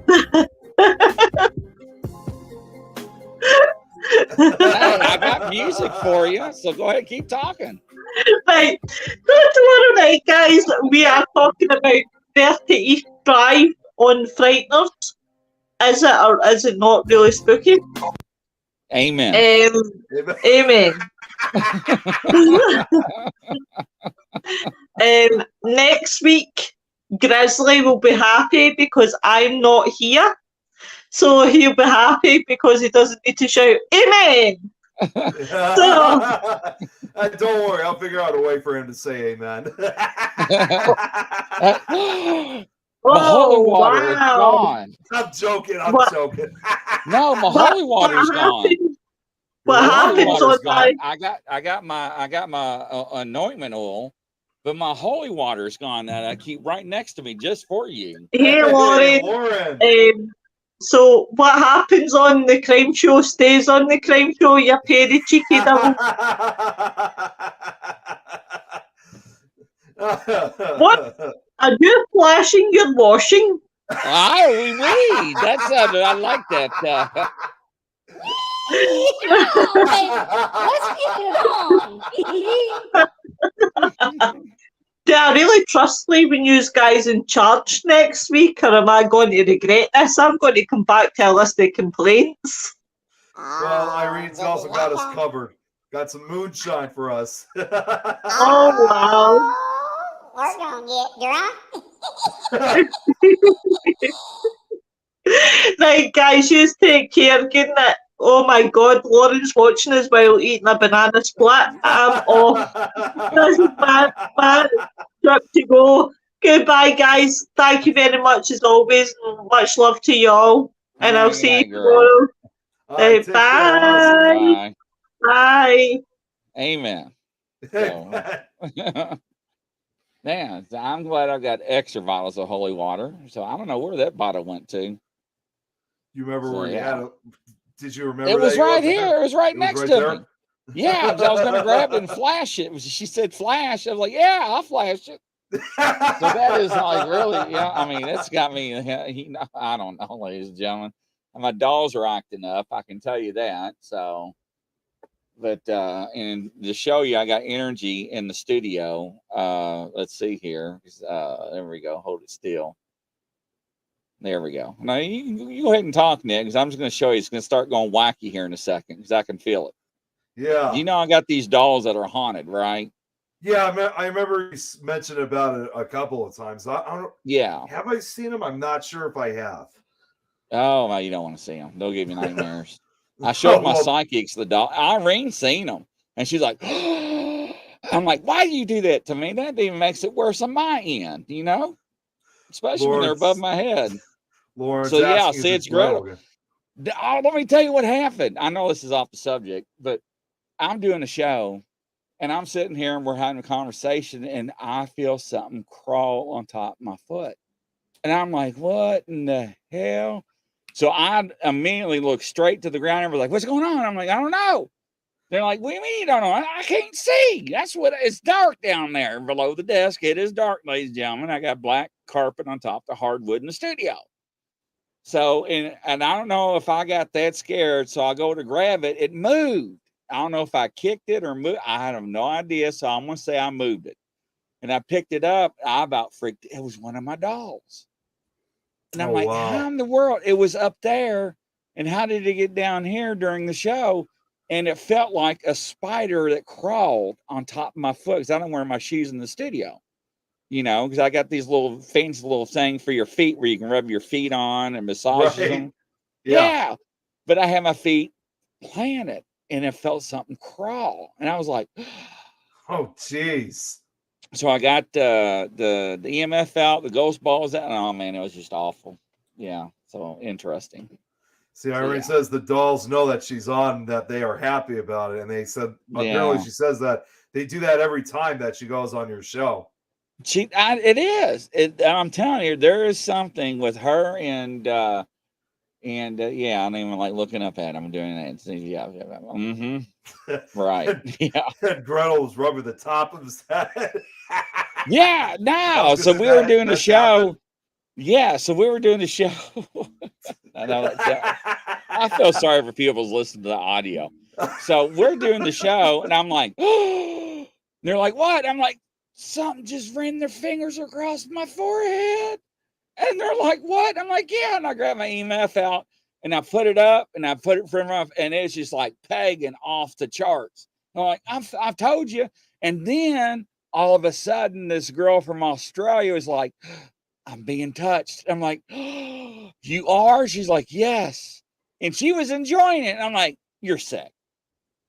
Hey, I got music for you, so go ahead and keep talking. Right. So tomorrow night, guys, we are talking about 30 East Drive on Frighteners. Is it or is it not really spooky? Amen. Amen. Next week, Grizzly will be happy because I'm not here. So he'll be happy because he doesn't need to shout, Amen! Don't worry, I'll figure out a way for him to say amen. My holy water is gone. I'm joking. No, my holy water's gone. What happens on gone. I got my anointment oil, but my holy water's gone that I keep right next to me just for you. Hey, Lauren. So what happens on the crime show stays on the crime show, you pair of cheeky devil. What? Are you flashing your washing? Oui. That's I like that. Let's get it on. Do I really trust leaving you guys in charge next week, or am I going to regret this? I'm going to come back to a list of complaints. Well, Irene's also got us covered. Got some moonshine for us. Oh, wow. We're going to get drunk. Right, guys, you take care. Good night. Oh my God, Lauren's watching us while eating a banana split. I'm off. This is my trip to go. Goodbye, guys. Thank you very much as always. Much love to y'all. And I'll see you tomorrow. Right, bye. Bye. Amen. So, yeah, I'm glad I got extra bottles of holy water. So I don't know where that bottle went to. You remember where you had it? Did you remember? It was right here. It was right next to me. Yeah, I was going to grab it and flash it. She said flash. I was like, yeah, I'll flash it. So that is like really, yeah. I mean, it's got me. I don't know, ladies and gentlemen. My dolls are acting up. I can tell you that. So, but and to show you, I got energy in the studio. Let's see here. There we go. Hold it still. There we go. Now you go ahead and talk, Nick, because I'm just going to show you. It's going to start going wacky here in a second because I can feel it. Yeah. You know, I got these dolls that are haunted, right? Yeah, I remember you mentioned about it a couple of times. I don't. Yeah. Have I seen them? I'm not sure if I have. Oh, well, you don't want to see them. They'll give you nightmares. I showed my psychics the doll. Irene seen them, and she's like, I'm like, why do you do that to me? That even makes it worse on my end, you know? Especially when they're above my head. Lawrence, so yeah, see, it's great. Let me tell you what happened. I know this is off the subject, but I'm doing a show and I'm sitting here and we're having a conversation and I feel something crawl on top of my foot. And I'm like, what in the hell? So I immediately look straight to the ground and we're like, what's going on? I'm like, I don't know. They're like, what do you mean you don't know? I can't see. That's what it's dark down there below the desk. It is dark, ladies and gentlemen. I got black carpet on top of the hardwood in the studio. So, and I don't know if I got that scared. So I go to grab it. It moved. I don't know if I kicked it or moved. I have no idea. So I'm going to say I moved it. And I picked it up. I about freaked. It was one of my dolls. And I'm like, wow. how in the world? It was up there. And how did it get down here during the show? And it felt like a spider that crawled on top of my foot because I don't wear my shoes in the studio. You know, because I got these little fancy little thing for your feet where you can rub your feet on and massage them. Yeah. But I had my feet planted and it felt something crawl. And I was like, oh, jeez. So I got the EMF out, the ghost balls out. Oh, man, it was just awful. Yeah. So interesting. See, Irene says the dolls know that she's on, that they are happy about it. And they said, apparently she says that they do that every time that she goes on your show. It is. I'm telling you, there is something with her and yeah, I don't even like looking up at. I'm doing that. Yeah. Mm-hmm. Right. Yeah. And Gretel was rubbing the top of his head. Yeah. No. So we were doing the show. Yeah. So we were doing the show. I know. I feel sorry for people who's listening to the audio. So we're doing the show, and I'm like, oh, they're like, what? I'm like, something just ran their fingers across my forehead. And they're like, what? I'm like, yeah. And I grab my EMF out and I put it up and I put it in front of my, and it's just like pegging off the charts. I'm like, I've told you. And then all of a sudden, this girl from Australia was like, I'm being touched. I'm like, oh, you are? She's like, yes. And she was enjoying it. And I'm like, you're sick.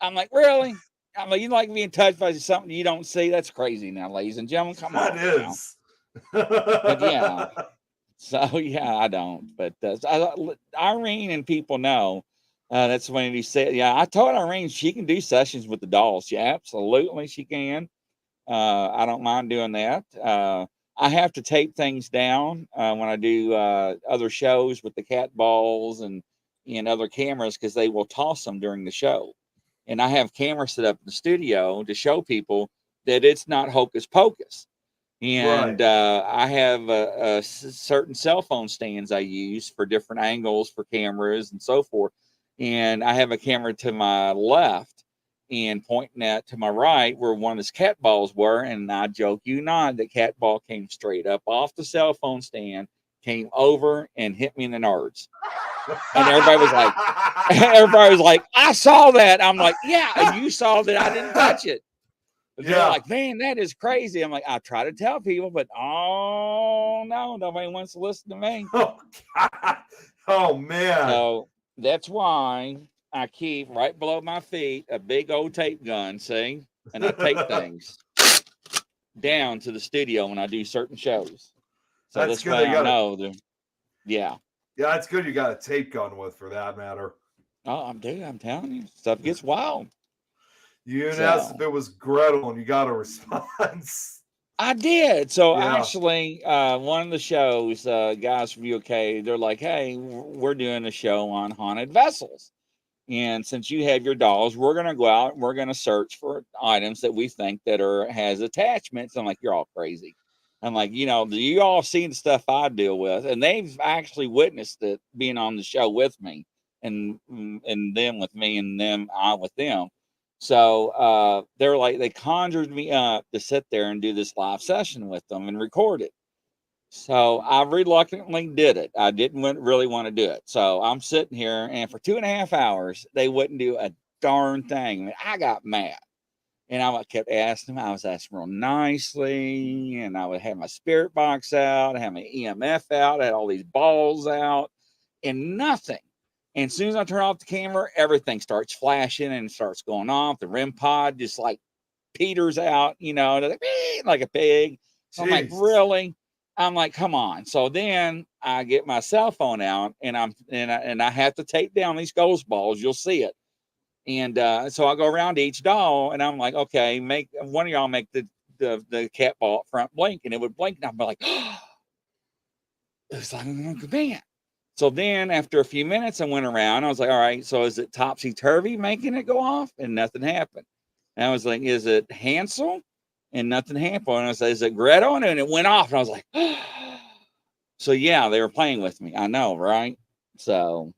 I'm like, really? I'm like, you like being touched by something you don't see? That's crazy now, ladies and gentlemen. Come on. That is. But yeah. So yeah, I don't. But Irene and people know. That's when he said, yeah, I told Irene she can do sessions with the dolls. Yeah, absolutely she can. I don't mind doing that. I have to tape things down when I do other shows with the cat balls and other cameras because they will toss them during the show. And I have cameras set up in the studio to show people that it's not hocus pocus. And I have certain cell phone stands I use for different angles for cameras and so forth. And I have a camera to my left and pointing that to my right where one of his cat balls were. And I joke you not, the cat ball came straight up off the cell phone stand, came over and hit me in the nerds. And everybody was like, I saw that. I'm like, yeah, and you saw that I didn't touch it. But they're like, man, that is crazy. I'm like, I try to tell people, but oh no, nobody wants to listen to me. Oh, God. Oh man. So that's why I keep right below my feet a big old tape gun, see? And I tape things down to the studio when I do certain shows. So that's why I know them. Yeah. Yeah, it's good you got a tape gun with for that matter. Oh, I'm telling you, stuff gets wild. You asked if it was Gretel and you got a response. I did. So actually, one of the shows, guys from UK, they're like, hey, we're doing a show on haunted vessels. And since you have your dolls, we're going to go out and we're going to search for items that we think that has attachments. I'm like, you're all crazy. I'm like, you all seen the stuff I deal with, and they've actually witnessed it being on the show with me and them with me and them, I with them. So they're like, they conjured me up to sit there and do this live session with them and record it. So I reluctantly did it. I didn't really want to do it. So I'm sitting here, and for 2.5 hours, they wouldn't do a darn thing. I mean, I got mad. And I kept asking them. I was asking real nicely, and I would have my spirit box out, I had my EMF out, I had all these balls out, and nothing. And as soon as I turn off the camera, everything starts flashing and starts going off. The REM pod just like peters out, like a pig. I'm like, really? I'm like, come on. So then I get my cell phone out, and I have to tape down these ghost balls. You'll see it. And so I go around to each doll, and I'm like, okay, make one of y'all make the cat ball front blink, and it would blink, and I'd be like, oh. It was like, man. So then after a few minutes, I went around. I was like, all right, so is it topsy-turvy making it go off? And nothing happened. And I was like, is it Hansel? And nothing happened. And I said, is it Gretel? And it went off. And I was like, so yeah, they were playing with me. I know, right? So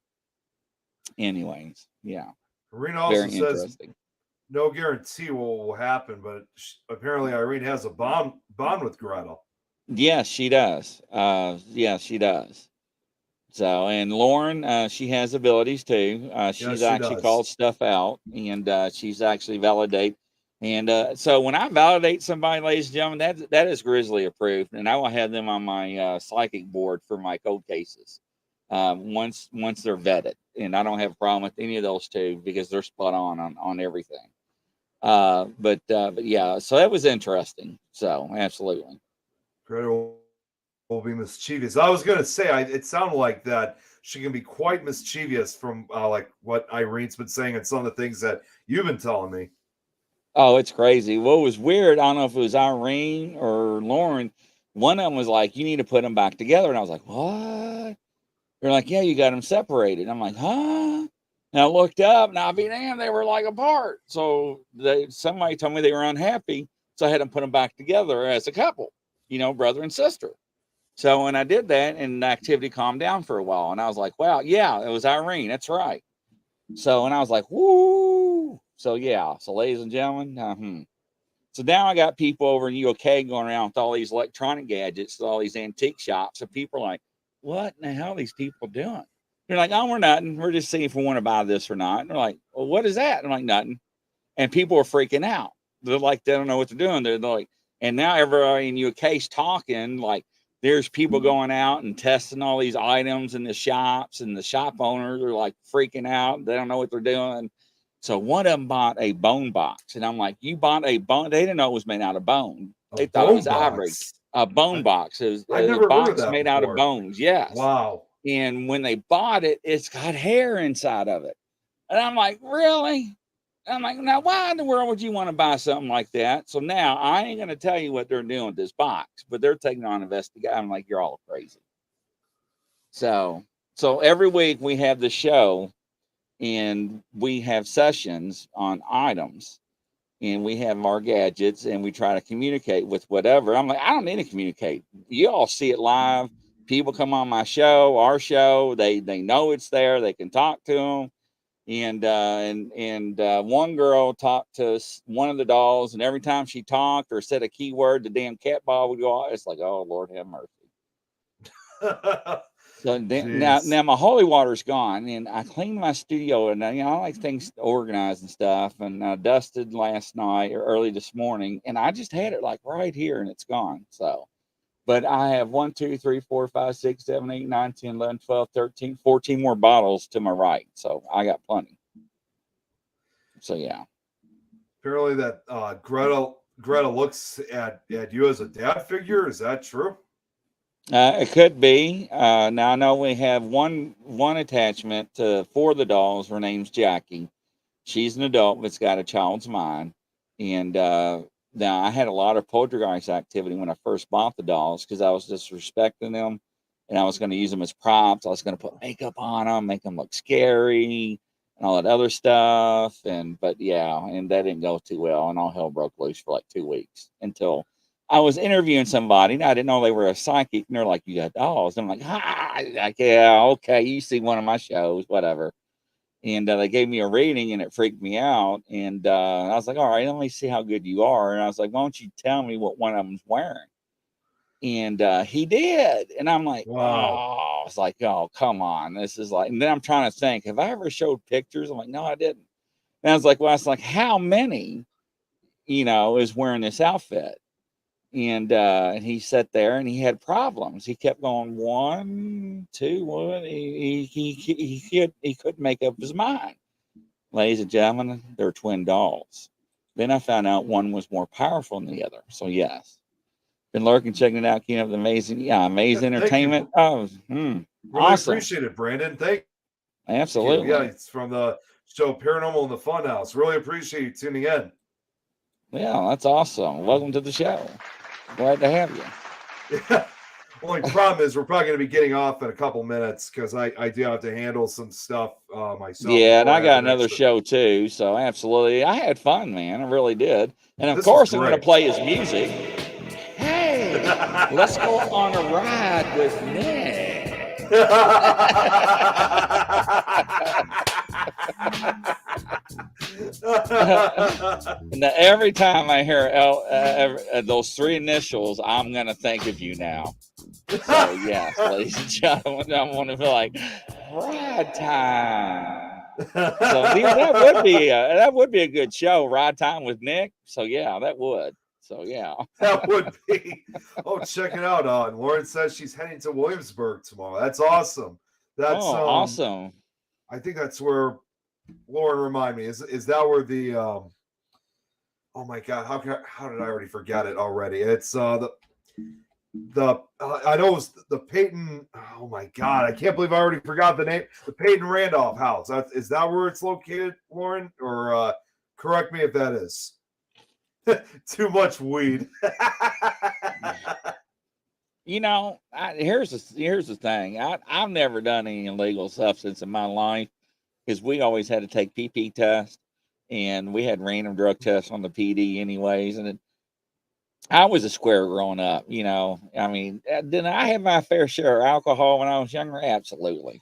anyways, yeah. Irene also Very says interesting. no guarantee what will happen, but apparently Irene has a bond with Gretel. Yes, she does. Yes, she does. So, and Lauren, she has abilities too. She's she actually does. called stuff out, and she's actually validate. And so, when I validate somebody, ladies and gentlemen, that is Grizzly approved, and I will have them on my psychic board for my cold cases once they're vetted. And I don't have a problem with any of those two because they're spot on everything. But yeah, so that was interesting. So, absolutely. Gretel will be mischievous. I was going to say, it sounded like that she can be quite mischievous from like what Irene's been saying and some of the things that you've been telling me. Oh, it's crazy. What was weird, I don't know if it was Irene or Lauren. One of them was like, you need to put them back together. And I was like, what? They're like, yeah, you got them separated. I'm like, huh? And I looked up and I'll be damned, they were like apart. So somebody told me they were unhappy. So I had them put them back together as a couple, brother and sister. So when I did that, and the activity calmed down for a while, and I was like, wow, yeah, it was Irene. That's right. So, and I was like, woo. So, yeah. So, ladies and gentlemen, so now I got people over in UK going around with all these electronic gadgets, all these antique shops. And people are like, what in the hell are these people doing? They're like, oh, we're nothing. We're just seeing if we want to buy this or not. And they're like, well, what is that? And I'm like, nothing. And people are freaking out. They're like, they don't know what they're doing. They're like, and now everybody in UK's talking like, there's people going out and testing all these items in the shops, and the shop owners are like freaking out. They don't know what they're doing. So one of them bought a bone box, and I'm like, you bought a bone? They didn't know it was made out of bone. They thought it was ivory. A bone box. It was a box made out of bones. Yes. Wow. And when they bought it, it's got hair inside of it. And I'm like, really? I'm like, now why in the world would you want to buy something like that? So now I ain't going to tell you what they're doing with this box, but they're taking on investigation. I'm like, you're all crazy. So every week we have the show, and we have sessions on items, and we have our gadgets, and we try to communicate with whatever. I'm like, I don't need to communicate. You all see it live. People come on my show, our show. They know it's there. They can talk to them. And one girl talked to one of the dolls, and every time she talked or said a keyword, the damn cat ball would go off. It's like, oh, Lord have mercy. So now my holy water's gone, and I cleaned my studio, and I like things organized and stuff, and I dusted last night or early this morning, and I just had it like right here, and it's gone. So, but I have 1, 2, 3, 4, 5, 6, 7, 8, 9, 10, 11, 12, 13, 14 more bottles to my right. So I got plenty. So yeah. Apparently that Greta looks at you as a dad figure. Is that true? It could be. Now I know we have one attachment for the dolls. Her name's Jackie. She's an adult, but's got a child's mind. And now I had a lot of poltergeist activity when I first bought the dolls because I was disrespecting them, and I was going to use them as props. I was going to put makeup on them, make them look scary, and all that other stuff. But yeah, and that didn't go too well, and all hell broke loose for like 2 weeks until I was interviewing somebody, and I didn't know they were a psychic, and they're like, you got dolls? I'm like, yeah, okay, you see one of my shows, whatever. And they gave me a rating, and it freaked me out. And I was like, all right, let me see how good you are. And I was like, why don't you tell me what one of them's wearing? And he did. And I'm like, wow. Oh, it's like, oh, come on. This is like, and then I'm trying to think, have I ever showed pictures? I'm like, no, I didn't. And I was like, well, it's like, how many, is wearing this outfit? And he sat there and he had problems. He kept going 1, 2, 1. He couldn't make up his mind. Ladies and gentlemen, they're twin dolls. Then I found out one was more powerful than the other. So yes, been lurking, checking it out, keeping up the amazing entertainment. Oh, really awesome. Appreciate it, Brandon. Thank you. Absolutely. Yeah, it's from the show Paranormal in the Funhouse. Really appreciate you tuning in. Yeah, that's awesome. Welcome to the show. Glad to have you. Yeah. Only problem is we're probably going to be getting off in a couple minutes because I do have to handle some stuff myself. Yeah, and before I got have the another next- show too. So absolutely, I had fun, man. I really did. And of This course, was I'm going to great. play his music. Hey, let's go on a ride with Nick. Now, every time I hear those three initials, I'm going to think of you now. So, yes, ladies and gentlemen, I want to be like, ride time. So, yeah, that would be a good show, Ride Time with Nick. So, yeah, that would. So, yeah. That would be. Oh, check it out. Lauren says she's heading to Williamsburg tomorrow. That's awesome. That's awesome. I think that's where, Lauren, remind me, is that where the oh my God, how did I already forget it already? It's the I know it was the Peyton. Oh my God, I can't believe I already forgot the name. The Peyton Randolph House. Is that where it's located, Lauren? Or correct me if that is. Too much weed. You know, here's the thing. I've never done any illegal substance in my life because we always had to take PP test, and we had random drug tests on the PD anyways. And I was a square growing up. You know, I mean, did I have my fair share of alcohol when I was younger? Absolutely.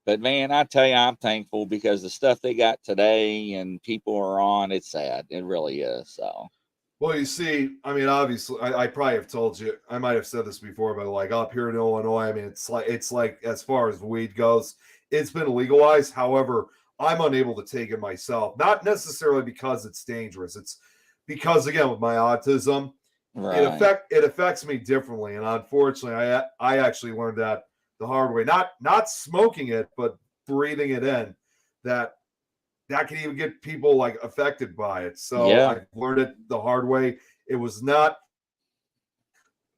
But man, I tell you, I'm thankful because the stuff they got today and people are on, it's sad. It really is. So. Well, you see, I mean, obviously, I probably have told you, I might have said this before, but like up here in Illinois, I mean, it's like as far as weed goes, it's been legalized. However, I'm unable to take it myself, not necessarily because it's dangerous. It's because, again, with my autism, Right. it affects me differently, and unfortunately, I actually learned that the hard way. Not smoking it, but breathing it in. That can even get people like affected by it. So Yeah. I learned it the hard way. It was not.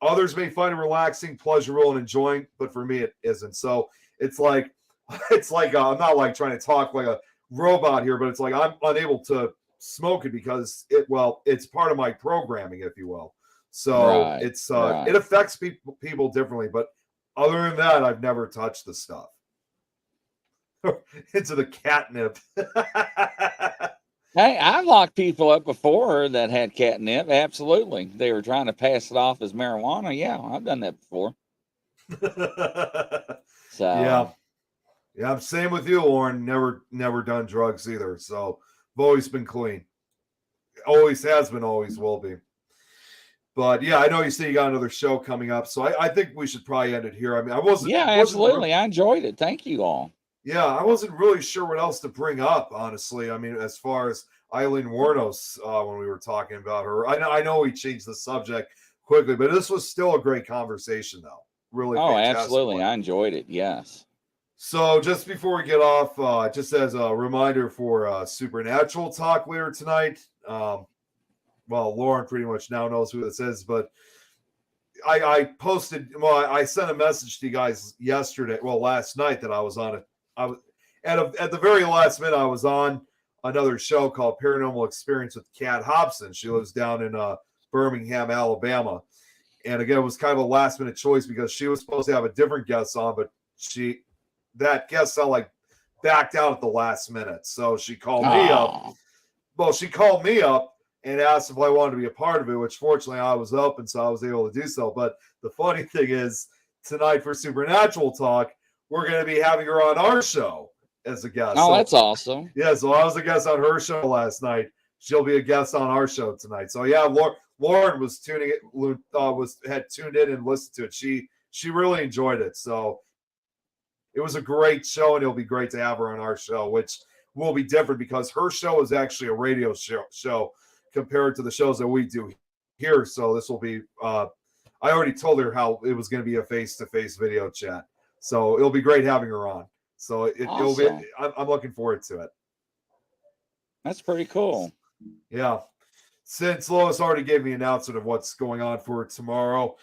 Others may find it relaxing, pleasurable, and enjoying, but for me, it isn't. So it's like I'm not like trying to talk like a robot here, but it's like I'm unable to smoke it because it's part of my programming, if you will. So Right. it's Right. it affects people differently. But other than that, I've never touched the stuff. Into the catnip. Hey, I've locked people up before that had catnip. Absolutely. They were trying to pass it off as marijuana. Yeah, I've done that before. So Yeah, same with you, Lauren. Never done drugs either. So I've always been clean. Always has been, always will be. But yeah, I know you say you got another show coming up, so I think we should probably end it here. I mean, absolutely. I enjoyed it. Thank you all. Yeah, I wasn't really sure what else to bring up, honestly. I mean, as far as Aileen Wuornos, when we were talking about her, I know we changed the subject quickly, but this was still a great conversation, though. Really, fantastic absolutely. one. I enjoyed it. Yes. So, just before we get off, just as a reminder for Supernatural talk later tonight. Well, Lauren pretty much now knows who this is, but I posted. Well, I sent a message to you guys yesterday. Well, last night that I was on it. I was at the very last minute. I was on another show called Paranormal Experience with Kat Hobson. She lives down in Birmingham, Alabama, and again, it was kind of a last minute choice because she was supposed to have a different guest on, but that guest like backed out at the last minute. So she called me up. Well, she called me up and asked if I wanted to be a part of it, which fortunately I was open, so I was able to do so. But the funny thing is, tonight for Supernatural Talk, we're going to be having her on our show as a guest. Oh, that's awesome. Yeah, so I was a guest on her show last night. She'll be a guest on our show tonight. So yeah, Lauren was had tuned in and listened to it. She really enjoyed it. So it was a great show, and it'll be great to have her on our show, which will be different because her show is actually a radio show compared to the shows that we do here. So this will be I already told her how it was going to be a face-to-face video chat. So it'll be great having her on. So it'll be. I'm looking forward to it. That's pretty cool. Yeah. Since Lois already gave me an announcement of what's going on for tomorrow,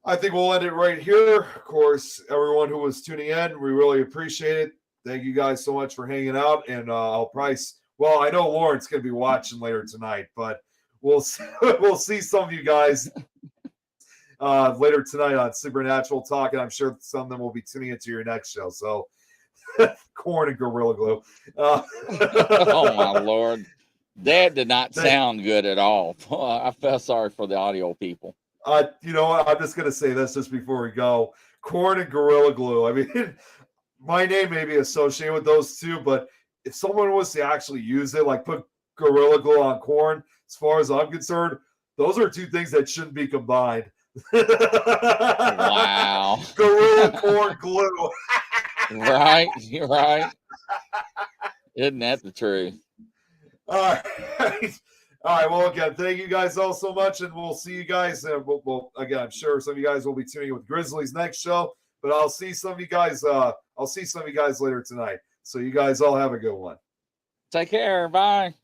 I think we'll end it right here. Of course, everyone who was tuning in, we really appreciate it. Thank you guys so much for hanging out. And I know Lauren's going to be watching later tonight, but we'll see some of you guys later tonight on Supernatural Talk, and I'm sure some of them will be tuning into your next show. So, corn and Gorilla Glue. Oh my Lord, that did not sound good at all. I felt sorry for the audio people. You know what? I'm just gonna say this just before we go. Corn and Gorilla Glue. I mean, my name may be associated with those two, but if someone was to actually use it, like put Gorilla Glue on corn, as far as I'm concerned, those are two things that shouldn't be combined. Wow. Gorilla Corn Glue. Right, you're right. Isn't that the truth? All right. All right. Well, again, thank you guys all so much, and we'll see you guys. Well, again, I'm sure some of you guys will be tuning in with Grizzlies next show, but I'll see some of you guys. I'll see some of you guys later tonight. So you guys all have a good one. Take care. Bye.